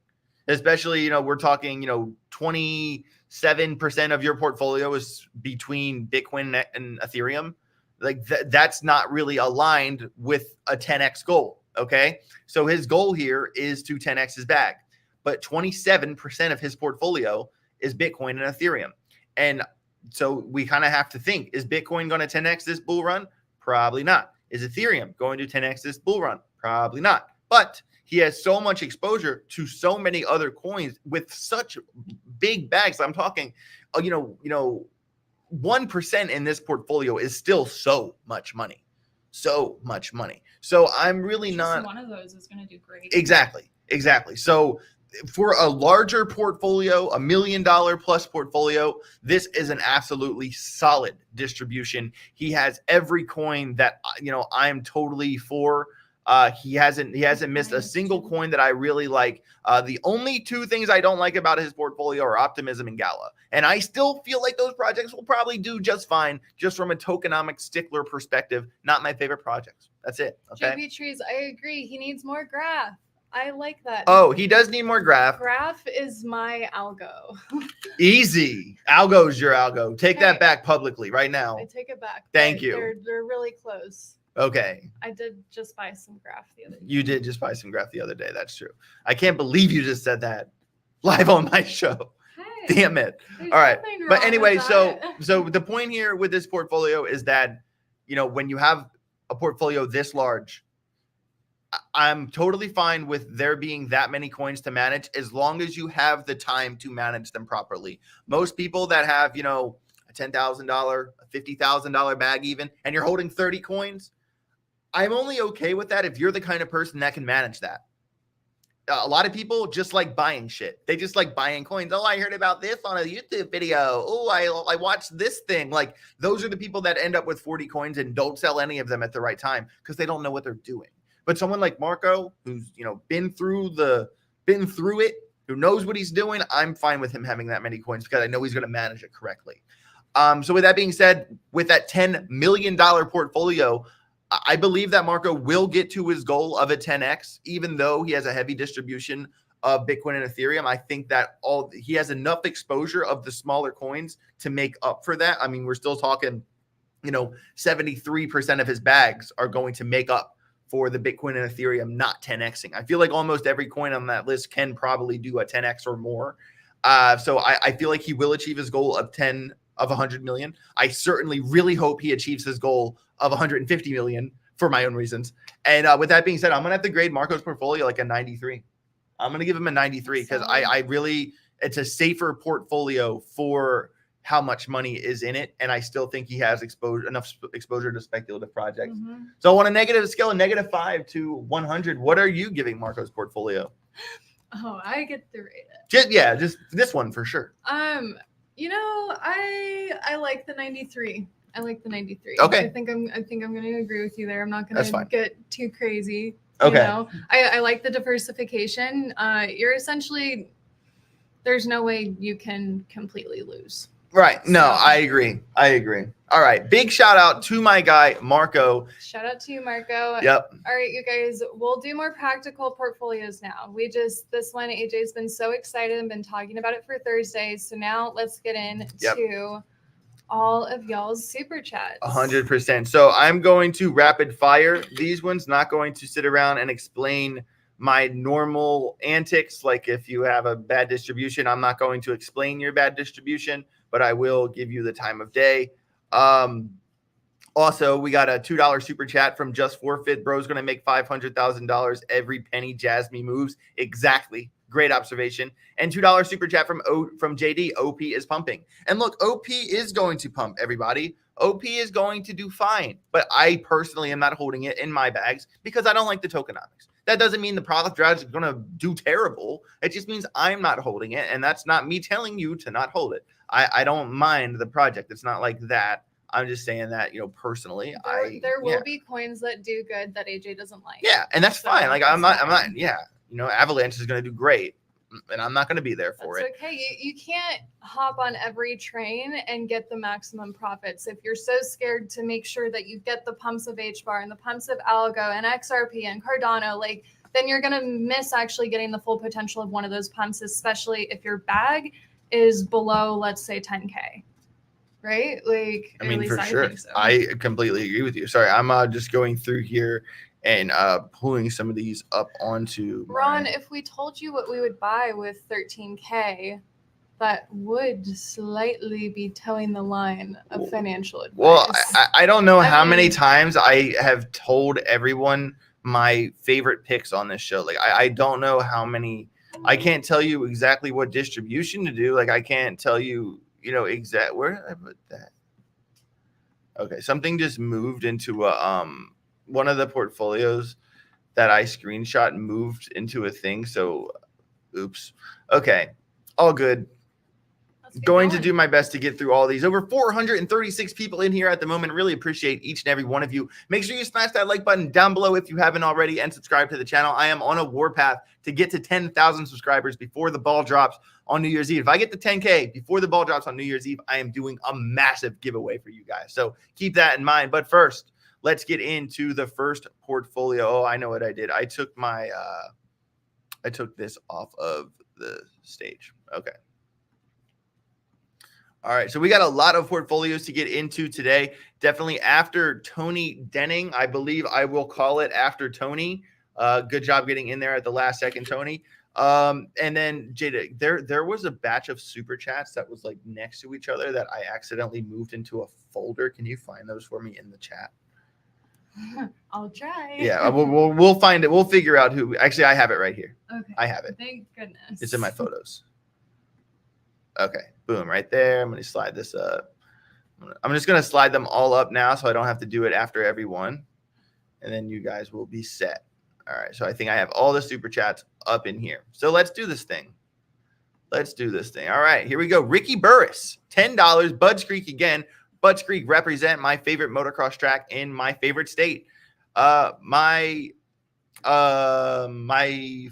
Especially, we're talking, 27% of your portfolio is between Bitcoin and Ethereum. Like that's not really aligned with a 10x goal. Okay. So his goal here is to 10x his bag, but 27% of his portfolio is Bitcoin and Ethereum. And So we kind of have to think, is Bitcoin going to 10x this bull run? Probably not. Is Ethereum going to 10x this bull run? Probably not. But he has so much exposure to so many other coins with such big bags. I'm talking, 1% in this portfolio is still so much money. So much money. So I'm really Just not. One of those is going to do great. Exactly. So for a larger portfolio, $1 million plus portfolio, this is an absolutely solid distribution. He has every coin that I'm totally for. He hasn't missed a single coin that I really like. The only two things I don't like about his portfolio are Optimism and Gala. And I still feel like those projects will probably do just fine, just from a tokenomic stickler perspective. Not my favorite projects. That's it. Okay. JB Trees, I agree. He needs more graph. I like that. Oh, he does need more graph. Graph is my algo. Easy. Algo's your algo. Take that back publicly right now. I take it back. Thank you. They're really close. Okay. I did just buy some graph the other day. You did just buy some graph the other day. That's true. I can't believe you just said that live on my show. Hey, damn it. All right. But anyway, so the point here with this portfolio is that, when you have a portfolio this large, I'm totally fine with there being that many coins to manage as long as you have the time to manage them properly. Most people that have, a $10,000, a $50,000 bag even, and you're holding 30 coins, I'm only okay with that if you're the kind of person that can manage that. A lot of people just like buying shit. They just like buying coins. Oh, I heard about this on a YouTube video. Oh, I watched this thing. Like, those are the people that end up with 40 coins and don't sell any of them at the right time because they don't know what they're doing. But someone like Marco, who's been through it, who knows what he's doing, I'm fine with him having that many coins because I know he's going to manage it correctly. So with that being said, with that $10 million portfolio, I believe that Marco will get to his goal of a 10x, even though he has a heavy distribution of Bitcoin and Ethereum. I think that he has enough exposure of the smaller coins to make up for that. I mean, we're still talking, 73% of his bags are going to make up for the Bitcoin and Ethereum not 10xing. I feel like almost every coin on that list can probably do a 10x or more. So I feel like he will achieve his goal of 100 million. I certainly really hope he achieves his goal of 150 million for my own reasons. And with that being said, I'm going to have to grade Marco's portfolio like a 93. I'm going to give him a 93 because I really, it's a safer portfolio for how much money is in it. And I still think he has enough exposure to speculative projects. Mm-hmm. So on a negative scale, a -5 to 100, what are you giving Marco's portfolio? Oh, I get to rate it. Just this one for sure. I like the 93. I like the 93. Okay. I think I'm going to agree with you there. I'm not going to get too crazy. Okay. I like the diversification. You're essentially, there's no way you can completely lose. Right. No, I agree. All right. Big shout out to my guy, Marco. Shout out to you, Marco. Yep. All right, you guys, we'll do more practical portfolios now. This one, AJ's been so excited and been talking about it for Thursdays. So now let's get into all of y'all's super chats. 100%. So I'm going to rapid fire these ones, not going to sit around and explain my normal antics. Like if you have a bad distribution, I'm not going to explain your bad distribution, but I will give you the time of day. Also, we got a $2 super chat from Just Forfeit. Bro's going to make $500,000 every penny Jasmine moves. Exactly. Great observation. And $2 super chat from JD. OP is pumping. And look, OP is going to pump, everybody. OP is going to do fine. But I personally am not holding it in my bags because I don't like the tokenomics. That doesn't mean the product strategy is going to do terrible. It just means I'm not holding it. And that's not me telling you to not hold it. I don't mind the project. It's not like that. I'm just saying that, personally, there will be coins that do good that AJ doesn't like. Yeah. And that's fine. Like I'm not, Avalanche is going to do great and I'm not going to be there for it. Okay. You can't hop on every train and get the maximum profits. If you're so scared to make sure that you get the pumps of HBAR and the pumps of Algo and XRP and Cardano, then you're going to miss actually getting the full potential of one of those pumps, especially if your bag is below, let's say 10K. Right? For sure. I think so. I completely agree with you. Sorry, I'm just going through here and pulling some of these up onto Ron, if we told you what we would buy with 13K, that would slightly be towing the line of financial advice. Well, I don't know how many mean, times I have told everyone my favorite picks on this show. Like, I don't know how many. I can't tell you exactly what distribution to do. Like, I can't tell you, exact where did I put that? Okay, something just moved into a one of the portfolios that I screenshot moved into a thing. So, oops. Okay, all good. Going to do my best to get through all these. Over 436 people in here at the moment. Really appreciate each and every one of you. Make sure you smash that like button down below if you haven't already and subscribe to the channel. I am on a warpath to get to 10,000 subscribers before the ball drops on New Year's Eve. If I get to 10K before the ball drops on New Year's Eve, I am doing a massive giveaway for you guys. So keep that in mind. But first, let's get into the first portfolio. Oh, I know what I did. I took my I took this off of the stage. Okay. All right, so we got a lot of portfolios to get into today. Definitely after Tony Denning, I believe I will call it after Tony. Good job getting in there at the last second, Tony. And then Jada, there was a batch of super chats that was like next to each other that I accidentally moved into a folder. Can you find those for me in the chat? I'll try. Yeah, we'll find it. We'll figure out who. Actually, I have it right here. Okay. I have it. Thank goodness. It's in my photos. Okay, boom, right there. I'm going to slide this up. I'm just going to slide them all up now so I don't have to do it after every one. And then you guys will be set. All right, so I think I have all the super chats up in here. So let's do this thing. Let's do this thing. All right, here we go. Ricky Burris, $10. Budds Creek again. Budds Creek represent my favorite motocross track in my favorite state. My hopefully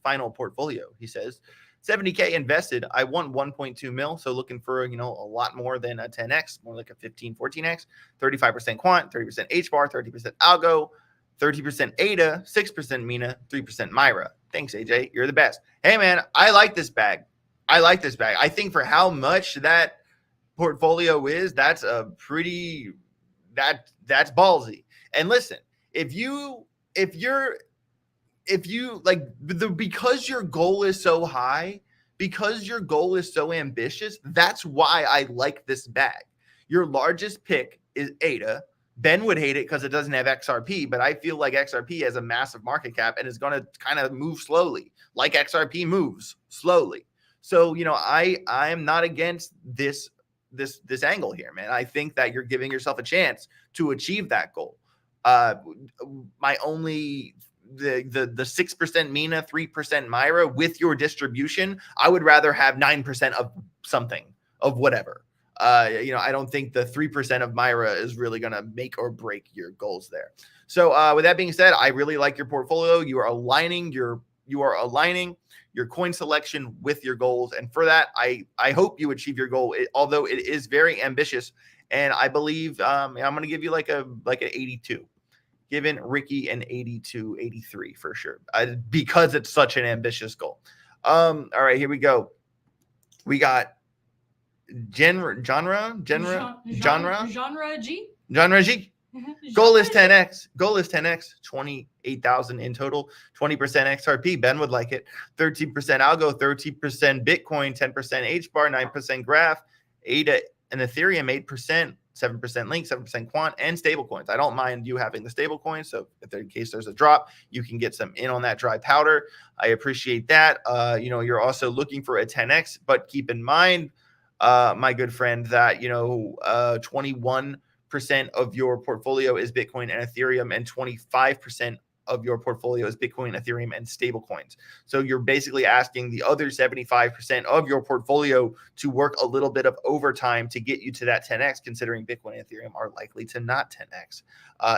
final portfolio, he says. 70K invested. I won 1.2 mil. So looking for, a lot more than a 10X, more like a 15, 14X, 35% quant, 30% HBAR, 30% algo, 30% ADA, 6% Mina, 3% Myra. Thanks, AJ. You're the best. Hey, man, I like this bag. I think for how much that portfolio is, that's a pretty, that's ballsy. And listen, if you like because your goal is so high, because your goal is so ambitious, that's why I like this bag. Your largest pick is ADA. Ben would hate it because it doesn't have XRP, but I feel like XRP has a massive market cap and is going to kind of move slowly, like XRP moves slowly. So, I am not against this angle here, man. I think that you're giving yourself a chance to achieve that goal. My only the 6% Mina, 3% Myra with your distribution, I would rather have 9% of something, of whatever. I don't think the 3% of Myra is really going to make or break your goals there. So with that being said, I really like your portfolio. You are aligning your coin selection with your goals. And for that, I hope you achieve your goal, although it is very ambitious. And I believe I'm going to give you like an 82. Giving Ricky an 82, 83 for sure, because it's such an ambitious goal. All right, here we go. We got genre G. Goal is 10x. 28,000 in total. 20% XRP. Ben would like it. 13% algo. 13% Bitcoin. 10% HBAR. 9% Graph. ADA and Ethereum 8%. 7% Link, 7% Quant, and stable coins. I don't mind you having the stable coins. So in case there's a drop, you can get some in on that dry powder. I appreciate that. You're also looking for a 10X, but keep in mind, my good friend, that, 21% of your portfolio is Bitcoin and Ethereum, and 25% of your portfolio is Bitcoin, Ethereum, and stable coins. So you're basically asking the other 75% of your portfolio to work a little bit of overtime to get you to that 10X, considering Bitcoin and Ethereum are likely to not 10X,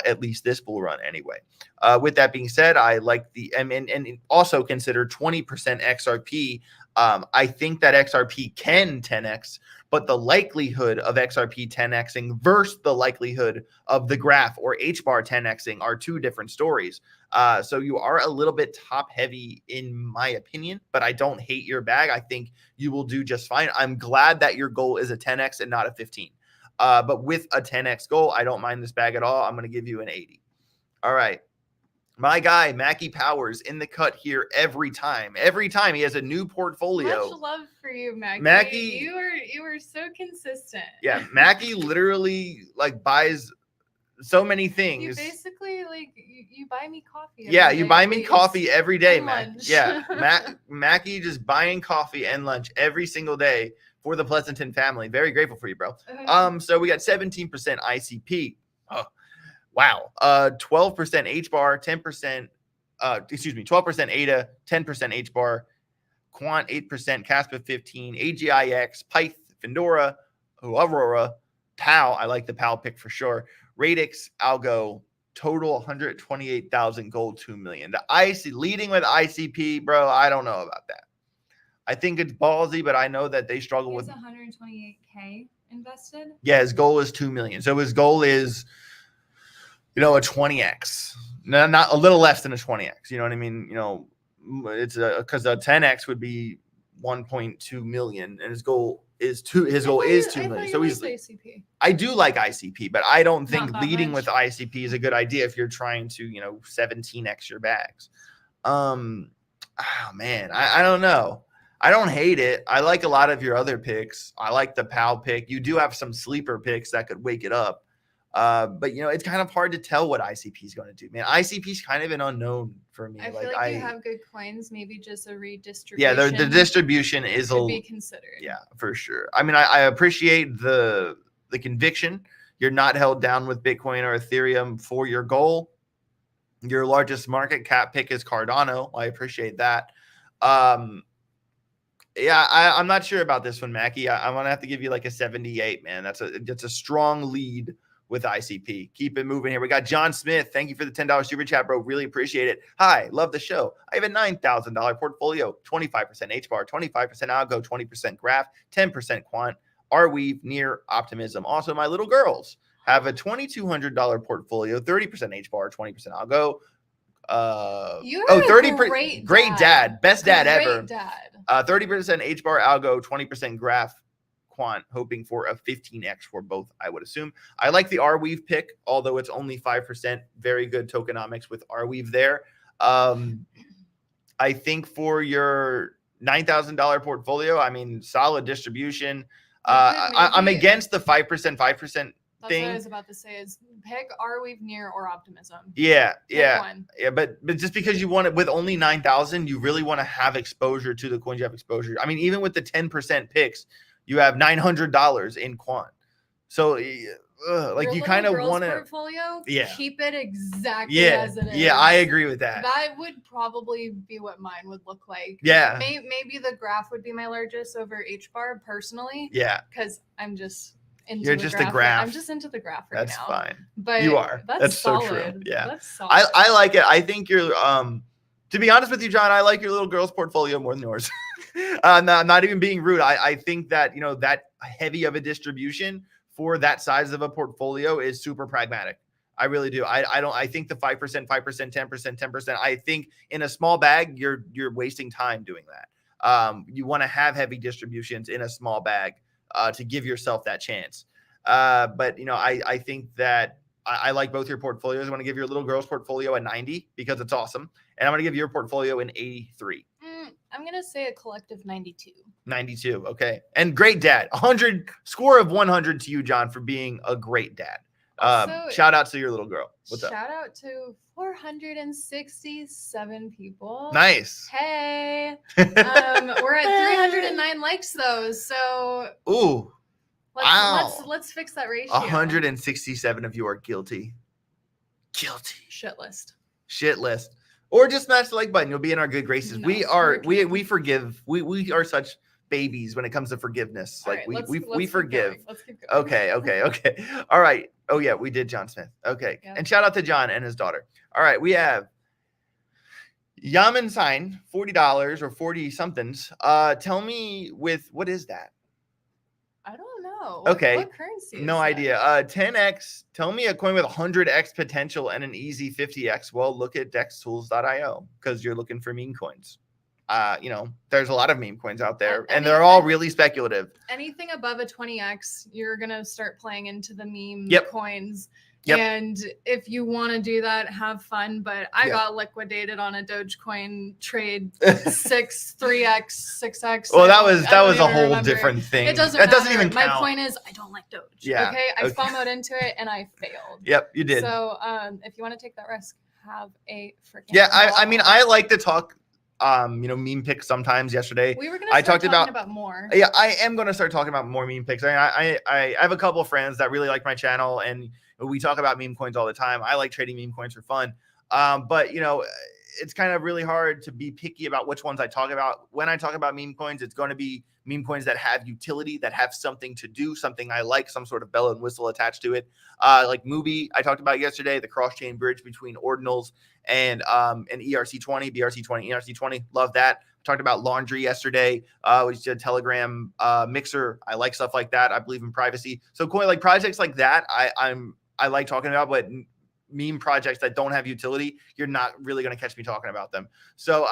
at least this bull run anyway. With that being said, I like and also consider 20% XRP. I think that XRP can 10X, but the likelihood of XRP 10Xing versus the likelihood of the Graph or HBAR 10Xing are two different stories. So you are a little bit top heavy in my opinion, but I don't hate your bag. I think you will do just fine. I'm glad that your goal is a 10X and not a 15. But with a 10X goal, I don't mind this bag at all. I'm going to give you an 80. All right. My guy, Mackie Powers, in the cut here every time. Every time he has a new portfolio. Much love for you, Mackie. Mackie, you were so consistent. Yeah, Mackie literally like buys so many things. You basically like you buy me coffee. Yeah, you buy me coffee every day, and Mac. lunch. Yeah, Mackie just buying coffee and lunch every single day for the Pleasanton family. Very grateful for you, bro. So we got 17% ICP. Oh, wow. 12% H bar, 10%. 12% ADA, 10% H bar, Quant 8%, Caspa 15, AGIX, Pyth, Findora, Aurora, Pal. I like the Pal pick for sure. Radix, Algo, total 128,000 gold, 2 million. The IC leading with ICP, bro. I don't know about that. I think it's ballsy, but I know that they struggle with 128K invested. Yeah, his goal is 2 million. So his goal is, a 20x. No, not a little less than a 20x. You know what I mean? It's because a 10x would be 1.2 million, and his goal is 2 million. So he's ICP. I do like ICP, but I don't think Not that leading much. with ICP is a good idea if you're trying to 17x your bags. Oh man, I don't know. I don't hate it. I like a lot of your other picks. I like the PAL pick. You do have some sleeper picks that could wake it up. But it's kind of hard to tell what ICP is going to do, man. ICP is kind of an unknown for me. I feel like you have good coins, maybe just a redistribution. Yeah, the distribution is could be considered. Yeah, for sure. I mean, I appreciate the conviction. You're not held down with Bitcoin or Ethereum for your goal. Your largest market cap pick is Cardano. I appreciate that. Yeah, I'm not sure about this one, Mackie. I'm gonna have to give you like a 78, man. That's a strong lead with ICP. Keep it moving here. We got John Smith. Thank you for the $10 super chat, bro. Really appreciate it. Hi, love the show. I have a $9,000 portfolio, 25% HBAR, 25% Algo, 20% Graph, 10% Quant, Arweave, Near, Optimism. Also, my little girls have a $2,200 portfolio, 30% HBAR, 20% Algo. You have 30% great dad, best dad ever. Dad. 30% HBAR Algo, 20% Graph, Quant, hoping for a 15x for both, I would assume. I like the Arweave pick, although it's only 5%. Very good tokenomics with Arweave there. I think for your $9,000 portfolio, I mean, solid distribution. I'm against the 5% That's thing. what I was about to say is pick Arweave, Near, or Optimism. Yeah. One. Yeah, but just because you want it with only 9,000, you really want to have exposure to the coins you have exposure. I mean, even with the 10% picks, you have $900 in Quant. So you kind of want to portfolio, keep it exactly as it is. Yeah, I agree with that. That would probably be what mine would look like. Yeah. Maybe the Graph would be my largest over HBAR personally. Yeah. Because I'm just You're just the Graph. I'm just into the Graph right now. That's fine. But you are. That's solid. So true. Yeah. That's solid. I like it. I think you're to be honest with you, John, I like your little girl's portfolio more than yours. Not even being rude. I think that that heavy of a distribution for that size of a portfolio is super pragmatic. I really do. I think the 5%, 5%, 10%, 10%. I think in a small bag, you're wasting time doing that. You want to have heavy distributions in a small bag to give yourself that chance. But I think that I like both your portfolios. I want to give your little girl's portfolio a 90 because it's awesome. And I'm going to give your portfolio an 83. I'm going to say a collective 92. 92. Okay. And great dad. 100 score of 100 to you, John, for being a great dad. Shout out to your little girl. What's up? Shout out to 467 people. Nice. Hey. We're at 309 likes though. So ooh. Let's fix that ratio. 167 of you are guilty. Guilty. Shit list. Or just smash the like button. You'll be in our good graces. No, we forgive. We are such babies when it comes to forgiveness. All like right, we forgive. Let's keep going. Okay. All right. Oh yeah, we did John Smith. Okay. Yeah. And shout out to John and his daughter. All right, we have Yaman Sign, $40 or 40 somethings. Tell me what is that? I don't know. Okay. What currency is no that? idea. 10x. Tell me a coin with 100x potential and an easy 50x. Well, look at dextools.io because you're looking for meme coins. There's a lot of meme coins out there, and they're all really speculative. Anything above a 20x, you're gonna start playing into the meme coins. Yep. And if you want to do that, have fun. But I Yeah. got liquidated on a Dogecoin trade 3x, 6x. Well, I that don't was a even whole remember. different thing. It doesn't That matter. doesn't even My count. point is, I don't like Doge. Yeah. Okay. I Okay. FOMO'd into it and I failed. Yep, you did. So if you want to take that risk, have a freaking Yeah, I mean, ball. I like to talk, meme picks sometimes. Yesterday, We were gonna start talking about more. Yeah, I am going to start talking about more meme picks. I have a couple of friends that really like my channel, and we talk about meme coins all the time. I like trading meme coins for fun. But it's kind of really hard to be picky about which ones I talk about. When I talk about meme coins, it's going to be meme coins that have utility, that have something to do, something I like, some sort of bell and whistle attached to it. Like Mubi, I talked about yesterday, the cross-chain bridge between ordinals and ERC20, BRC20, ERC20. Love that. Talked about Laundry yesterday, which is a Telegram mixer. I like stuff like that. I believe in privacy. So coin like projects like that, I like talking about, but meme projects that don't have utility, you're not really going to catch me talking about them. So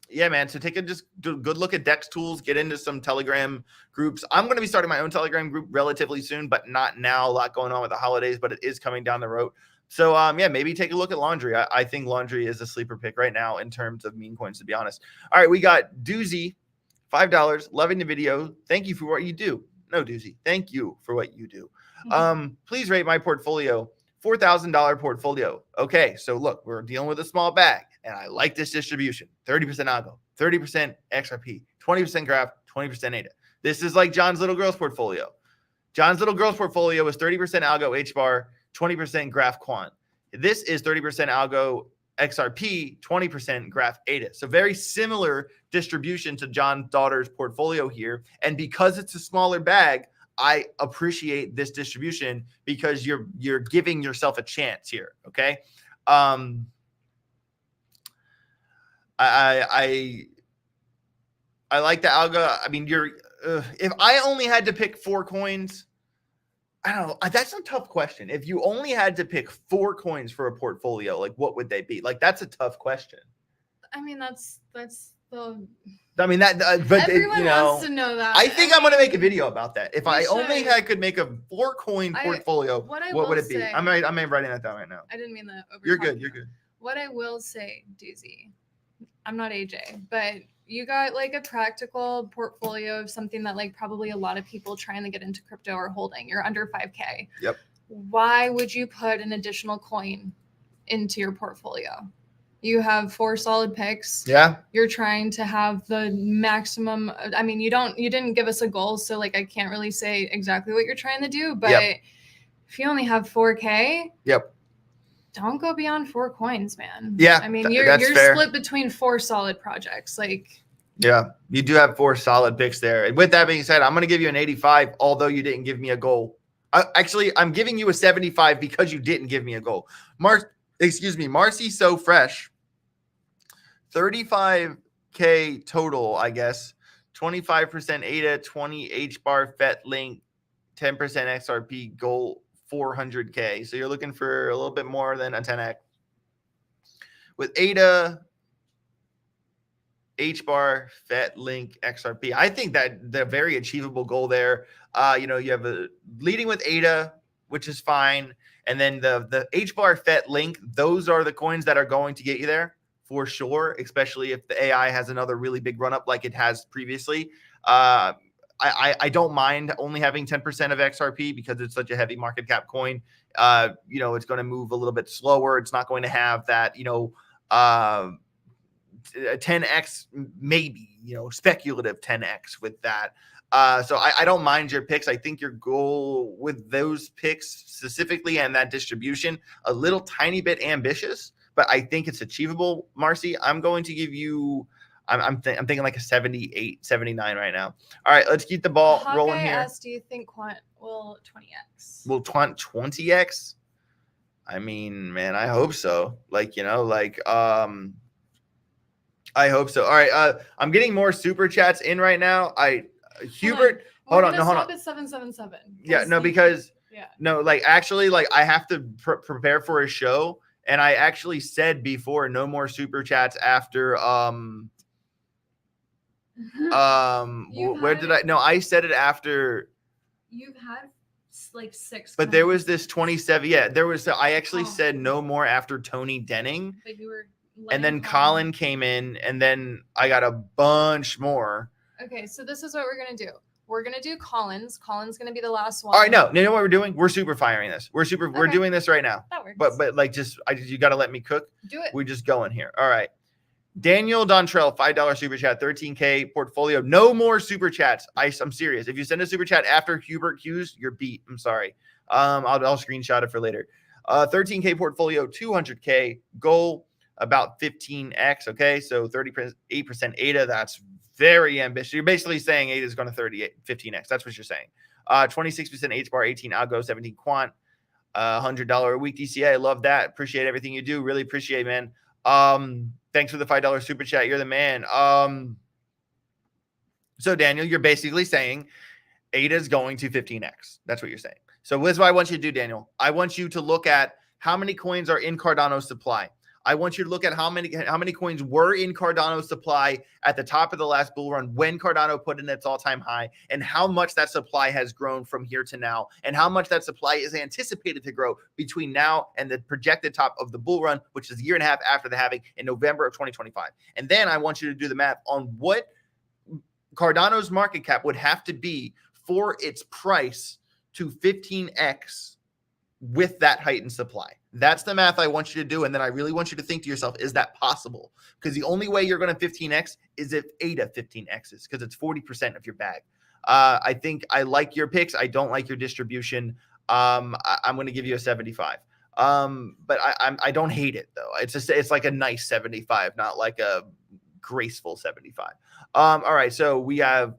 yeah, man. So take a good look at Dex tools, get into some Telegram groups. I'm going to be starting my own Telegram group relatively soon, but not now. A lot going on with the holidays, but it is coming down the road. So yeah, maybe take a look at Laundry. I think Laundry is a sleeper pick right now in terms of meme coins, to be honest. All right, we got Doozy, $5. Loving the video. Thank you for what you do. No, Doozy, thank you for what you do. Please rate my portfolio. $4,000 portfolio. Okay, so look, we're dealing with a small bag, and I like this distribution. 30% algo, 30% XRP, 20% graph, 20% ADA. This is like John's little girl's portfolio. John's little girl's portfolio is 30% algo HBAR, 20% graph quant. This is 30% algo XRP, 20% graph ADA. So very similar distribution to John's daughter's portfolio here. And because it's a smaller bag, I appreciate this distribution because you're giving yourself a chance here. Okay. I like the algo. I mean, if I only had to pick 4 coins, I don't know. That's a tough question. If you only had to pick 4 coins for a portfolio, like what would they be? Like that's a tough question. I mean, that's the. I mean that, but everyone wants to know that. I think I'm going to make a video about that. If I should. only could make a 4 coin portfolio, what would it be? I'm writing that down right now. I didn't mean that. You're good. You're good. What I will say, Doozy, I'm not AJ, but you got like a practical portfolio of something that like probably a lot of people trying to get into crypto are holding. You're under 5K. Yep. Why would you put an additional coin into your portfolio? You have 4 solid picks. Yeah. You're trying to have the maximum. I mean, you didn't give us a goal, so like I can't really say exactly what you're trying to do, but if you only have 4K, don't go beyond 4 coins, man. Yeah. I mean, you're split between 4 solid projects. Like, yeah, you do have 4 solid picks there. And with that being said, I'm going to give you an 85, although you didn't give me a goal. Actually, I'm giving you a 75 because you didn't give me a goal. Marcy So Fresh. 35K total, I guess. 25% ADA, 20 HBAR, FET link, 10% XRP, goal 400K. So you're looking for a little bit more than a 10x. With ADA, HBAR, FET link, XRP. I think that the very achievable goal there. You have a leading with ADA, which is fine. And then the HBAR, FET link, those are the coins that are going to get you there. For sure, especially if the AI has another really big run up like it has previously. I don't mind only having 10% of XRP because it's such a heavy market cap coin. It's going to move a little bit slower. It's not going to have that, 10x, maybe, speculative 10x with that. So I don't mind your picks. I think your goal with those picks specifically and that distribution, a little tiny bit ambitious, but I think it's achievable, Marcy. I'm going to give you, I'm thinking like a 78, 79 right now. All right, let's keep the ball rolling here. Asked, do you think Quant will 20x? Will Quant 20x? I mean, man, I hope so. I hope so. All right, I'm getting more super chats in right now. Hubert, hold on. Stop at 777. Yeah, no, because actually, I have to prepare for a show. And I actually said before, no more super chats after, I said it after. You've had like 6. But there was this 27. Yeah, there was. I actually Oh. said no more after Tony Denning, But you were and then Colin came in, and then I got a bunch more. Okay, so this is what we're gonna do. We're gonna do Collins. Collins gonna be the last one. All right, no, you know what we're doing? We're super firing this. We're Okay. doing this right now. That works. But like you got to let me cook. do it. We're just going here. All right. Daniel Dontrell, $5 super chat, 13K portfolio. No more super chats. I'm serious. If you send a super chat after Hubert Hughes, you're beat. I'm sorry. I'll screenshot it for later. 13K portfolio, 200K goal, about 15x. Okay, so 38% ADA. That's very ambitious. You're basically saying ADA is going to 15x. That's what you're saying. 26% H bar, 18 algo, 17 quant. $100 a week DCA. I love that. Appreciate everything you do. Really appreciate, man. Thanks for the $5 super chat. You're the man. So Daniel, you're basically saying ADA is going to 15x. That's what you're saying. So this is what I want you to do, Daniel. I want you to look at how many coins are in Cardano's supply. I want you to look at how many coins were in Cardano's supply at the top of the last bull run when Cardano put in its all-time high, and how much that supply has grown from here to now, and how much that supply is anticipated to grow between now and the projected top of the bull run, which is a year and a half after the halving in November of 2025. And then I want you to do the math on what Cardano's market cap would have to be for its price to 15x with that heightened supply. That's the math I want you to do. And then I really want you to think to yourself, is that possible? Because the only way you're going to 15x is if ADA 15x's, because it's 40% of your bag. I think I like your picks. I don't like your distribution. I'm going to give you a 75. But I don't hate it though. It's like a nice 75, not like a graceful 75. All right. So we have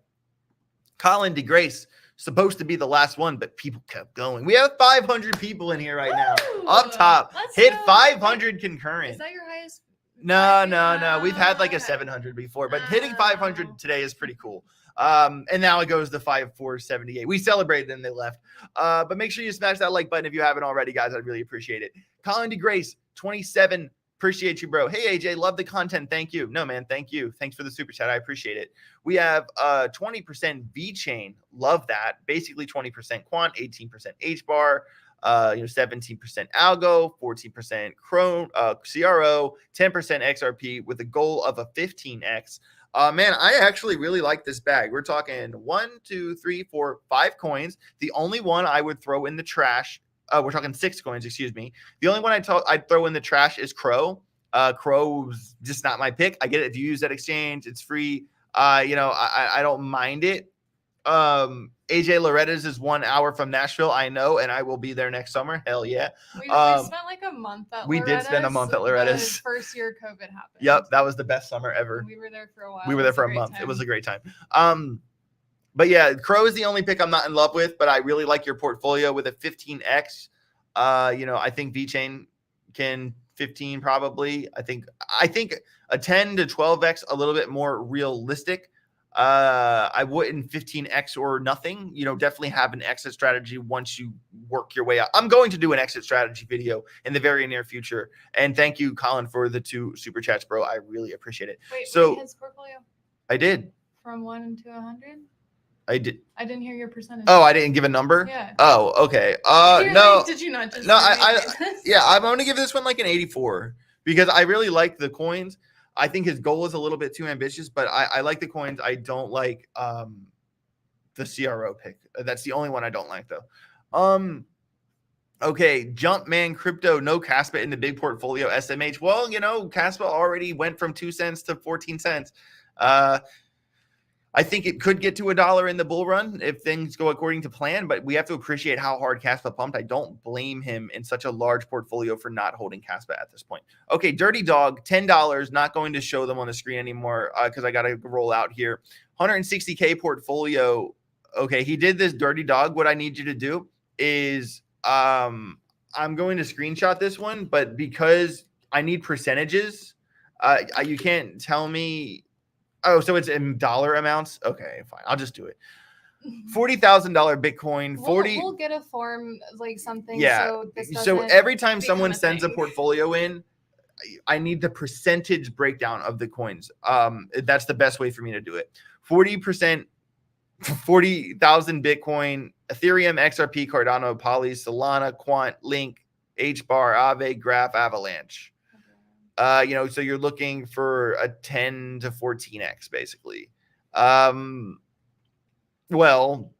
Colin DeGrace, supposed to be the last one, but people kept going. We have 500 people in here right now. Up top, hit 500 concurrent. Is that your highest? No. We've had like a 700 before, but hitting 500 today is pretty cool. And now it goes to 5478. We celebrated and they left. But make sure you smash that like button if you haven't already, guys. I'd really appreciate it. Colin DeGrace, 27. Appreciate you, bro. Hey, AJ, love the content. Thank you. No, man, thank you. Thanks for the super chat. I appreciate it. We have 20% V-Chain. Love that. Basically 20% quant, 18% H-bar, 17% algo, 14% CRO, 10% XRP with a goal of a 15x. Man, I actually really like this bag. We're talking 1, 2, 3, 4, 5 coins. The only one I would throw in the trash. We're talking 6 coins, excuse me. The only one I'd throw in the trash is Crow. Crow's just not my pick. I get it. If you use that exchange, it's free. I don't mind it. AJ Loretta's is 1 hour from Nashville. I know, and I will be there next summer. Hell yeah. We spent like a month at We did spend a month at Loretta's. The first year COVID happened. Yep, that was the best summer ever. We were there for a while. We were there for a month. It was a great time. But yeah, Crow is the only pick I'm not in love with, but I really like your portfolio with a 15x. I think VeChain can 15 probably. I think a 10 to 12x a little bit more realistic. I wouldn't 15x or nothing. Definitely have an exit strategy once you work your way out. I'm going to do an exit strategy video in the very near future. And thank you, Colin, for the 2 super chats, bro. I really appreciate it. Wait, his portfolio? I did. From 1 to 100? I did. I didn't hear your percentage. Oh, I didn't give a number? Yeah. Oh, okay. No. Did you not just? No, I'm going to give this one like an 84 because I really like the coins. I think his goal is a little bit too ambitious, but I like the coins. I don't like the CRO pick. That's the only one I don't like though. Okay, Jumpman Crypto, no Caspa in the big portfolio SMH. Well, Caspa already went from 2 cents to 14 cents. I think it could get to $1 in the bull run if things go according to plan, but we have to appreciate how hard Caspa pumped. I don't blame him in such a large portfolio for not holding Caspa at this point. Okay, Dirty Dog, $10. Not going to show them on the screen anymore because I got to roll out here. 160K portfolio. Okay, he did this, Dirty Dog. What I need you to do is I'm going to screenshot this one, but because I need percentages, you can't tell me. Oh, so it's in dollar amounts? Okay, fine. I'll just do it. $40,000 Bitcoin. We'll get a form like something. Yeah. So every time someone sends a portfolio in, I need the percentage breakdown of the coins. That's the best way for me to do it. 40% 40,000 Bitcoin, Ethereum, XRP, Cardano, Poly, Solana, Quant, Link, HBAR, Aave, Graph, Avalanche. So you're looking for a 10 to 14x basically. Well,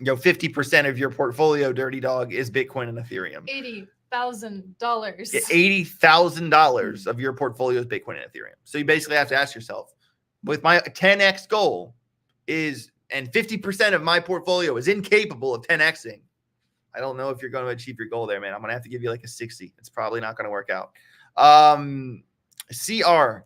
50% of your portfolio, Dirty Dog, is Bitcoin and Ethereum. $80,000. $80,000 of your portfolio is Bitcoin and Ethereum. So you basically have to ask yourself, with my 10x goal and 50% of my portfolio is incapable of 10xing. I don't know if you're going to achieve your goal there, man. I'm going to have to give you like a 60. It's probably not going to work out. CR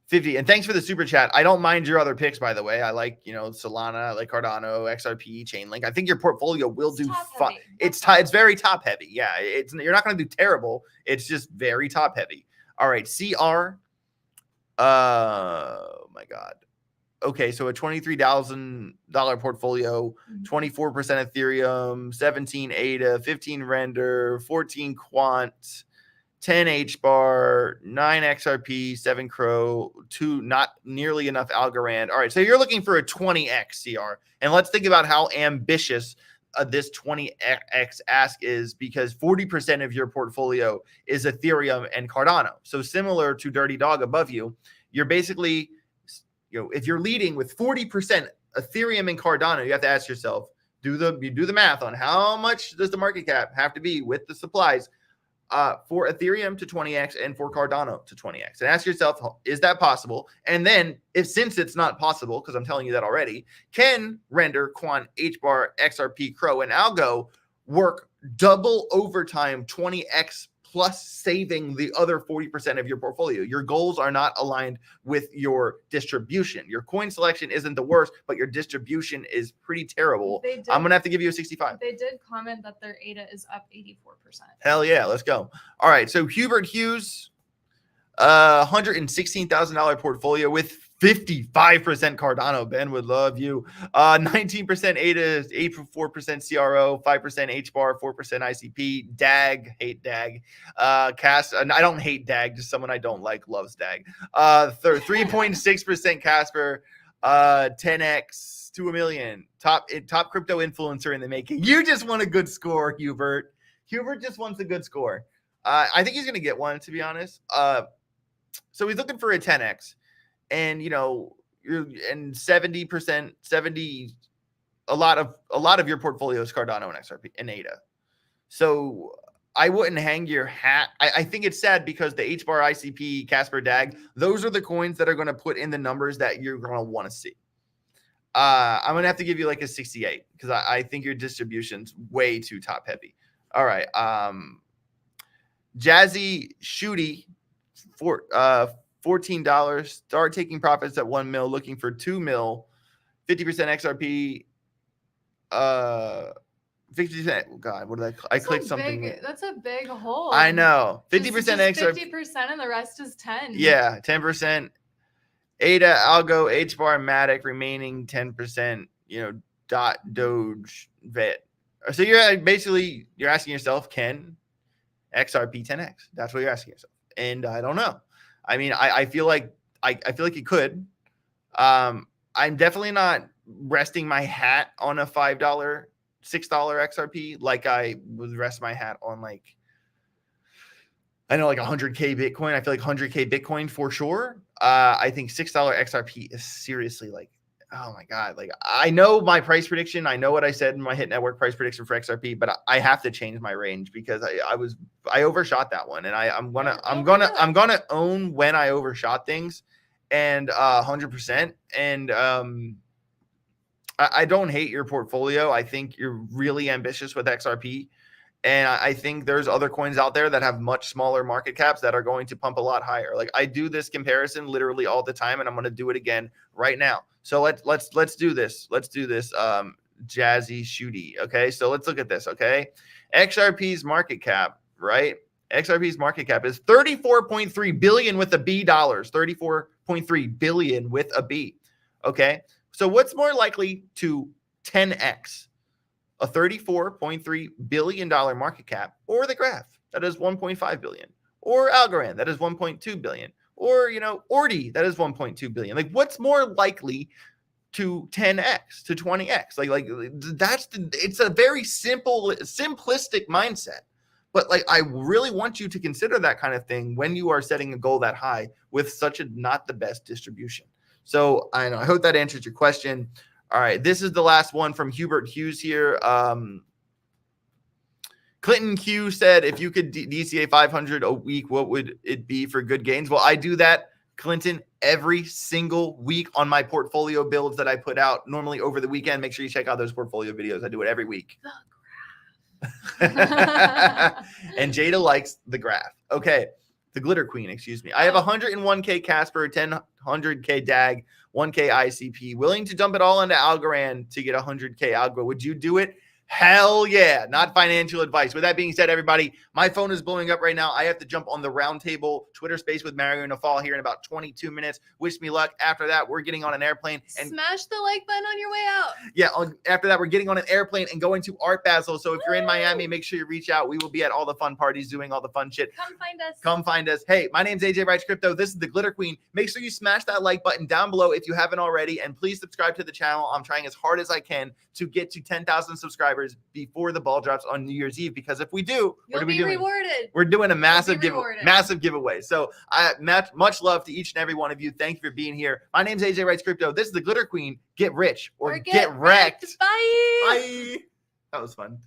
50. And thanks for the super chat. I don't mind your other picks, by the way. I like, Solana, I like Cardano, XRP, Chainlink. I think your portfolio will do fine. It's very top heavy. Yeah, you're not going to do terrible. It's just very top heavy. All right, CR. Oh my God. Okay, so a $23,000 portfolio, 24% Ethereum, 17 ADA, 15 Render, 14 Quant, 10 HBAR, 9 XRP, 7 Crow, 2 not nearly enough Algorand. All right, so you're looking for a 20x CR. And let's think about how ambitious this 20x ask is, because 40% of your portfolio is Ethereum and Cardano. So similar to Dirty Dog above you, you're basically, if you're leading with 40% Ethereum and Cardano, you have to ask yourself, you do the math on how much does the market cap have to be with the supplies for Ethereum to 20x and for Cardano to 20x, and ask yourself, is that possible? And then since it's not possible, because I'm telling you that already, can Render, Quant, HBAR, XRP, Crow, and Algo work double overtime 20x plus saving the other 40% of your portfolio? Your goals are not aligned with your distribution. Your coin selection isn't the worst, but your distribution is pretty terrible. I'm going to have to give you a 65. They did comment that their ADA is up 84%. Hell yeah, let's go. All right, so Hubert Hughes, $116,000 portfolio with 55% Cardano. Ben would love you. 19% ADA, 84% CRO, 5% HBAR, 4% ICP. DAG, hate DAG. Cas, I don't hate DAG, just someone I don't like loves DAG. 3.6% Casper, 10x to $1 million. Top crypto influencer in the making. You just want a good score, Hubert. Hubert just wants a good score. I think he's going to get one, to be honest. So he's looking for a 10x. And you're in 70%, a lot of your portfolio is Cardano and XRP and ADA. So I wouldn't hang your hat. I think it's sad because the HBAR, ICP, Casper, DAG, those are the coins that are going to put in the numbers that you're going to want to see. I'm going to have to give you like a 68 because I think your distribution's way too top heavy. All right. Jazzy Shooty for $14. Start taking profits at 1 mil, looking for 2 mil, 50% XRP. 50%. Oh God, what did I clicked something? That's a big hole. I know. 50% XRP. 50% and the rest is 10. Yeah, 10%. ADA, Algo, HBAR, Matic, remaining 10%. Dot, Doge, Vet. So you're asking yourself, can XRP 10x? That's what you're asking yourself. And I don't know. I mean, I feel like it could. I'm definitely not resting my hat on a $5, $6 XRP like I would rest my hat on like 100K Bitcoin. I feel like 100K Bitcoin for sure. I think $6 XRP is seriously like, oh my God. Like I know my price prediction. I know what I said in my Hit Network price prediction for XRP, but I have to change my range because I overshot that one. And I'm gonna own when I overshot things and 100%. And I don't hate your portfolio. I think you're really ambitious with XRP. And I think there's other coins out there that have much smaller market caps that are going to pump a lot higher. Like I do this comparison literally all the time, and I'm going to do it again right now. So let's do this. Let's do this. Jazzy Shooty. Okay. So let's look at this. Okay. XRP's market cap, right? XRP's market cap is 34.3 billion with a B dollars, 34.3 billion with a B. Okay. So what's more likely to 10x? A $34.3 billion market cap, or the Graph that is 1.5 billion, or Alogrand that is 1.2 billion, or Ordi that is 1.2 billion. Like, what's more likely to 10x to 20x. Like it's a very simplistic mindset. But like, I really want you to consider that kind of thing when you are setting a goal that high with such a not the best distribution. So I hope that answers your question. All right, this is the last one from Hubert Hughes here. Clinton Q said, if you could DCA 500 a week, what would it be for good gains? Well, I do that, Clinton, every single week on my portfolio builds that I put out normally over the weekend. Make sure you check out those portfolio videos. I do it every week. And Jada likes the graph. Okay. The glitter queen, excuse me. I have 101K Casper, 100K DAG, 1K ICP. Willing to dump it all into Alogrand to get 100K Algo. Would you do it? Hell yeah. Not financial advice. With that being said, everybody, my phone is blowing up right now. I have to jump on the roundtable Twitter space with Mario Nafal here in about 22 minutes. Wish me luck. After that, we're getting on an airplane. And smash the like button on your way out. Yeah. After that, we're getting on an airplane and going to Art Basel. So if you're in Miami, make sure you reach out. We will be at all the fun parties doing all the fun shit. Come find us. Come find us. Hey, my name's AJ Writes Crypto. This is the Glitter Queen. Make sure you smash that like button down below if you haven't already. And please subscribe to the channel. I'm trying as hard as I can to get to 10,000 subscribers before the ball drops on New Year's Eve. Because if we do, what are we doing? Rewarded. We're doing a massive giveaway. So much love to each and every one of you. Thank you for being here. My name's AJ Writes Crypto. This is the Glitter Queen. Get rich or get wrecked. Bye. Bye. That was fun.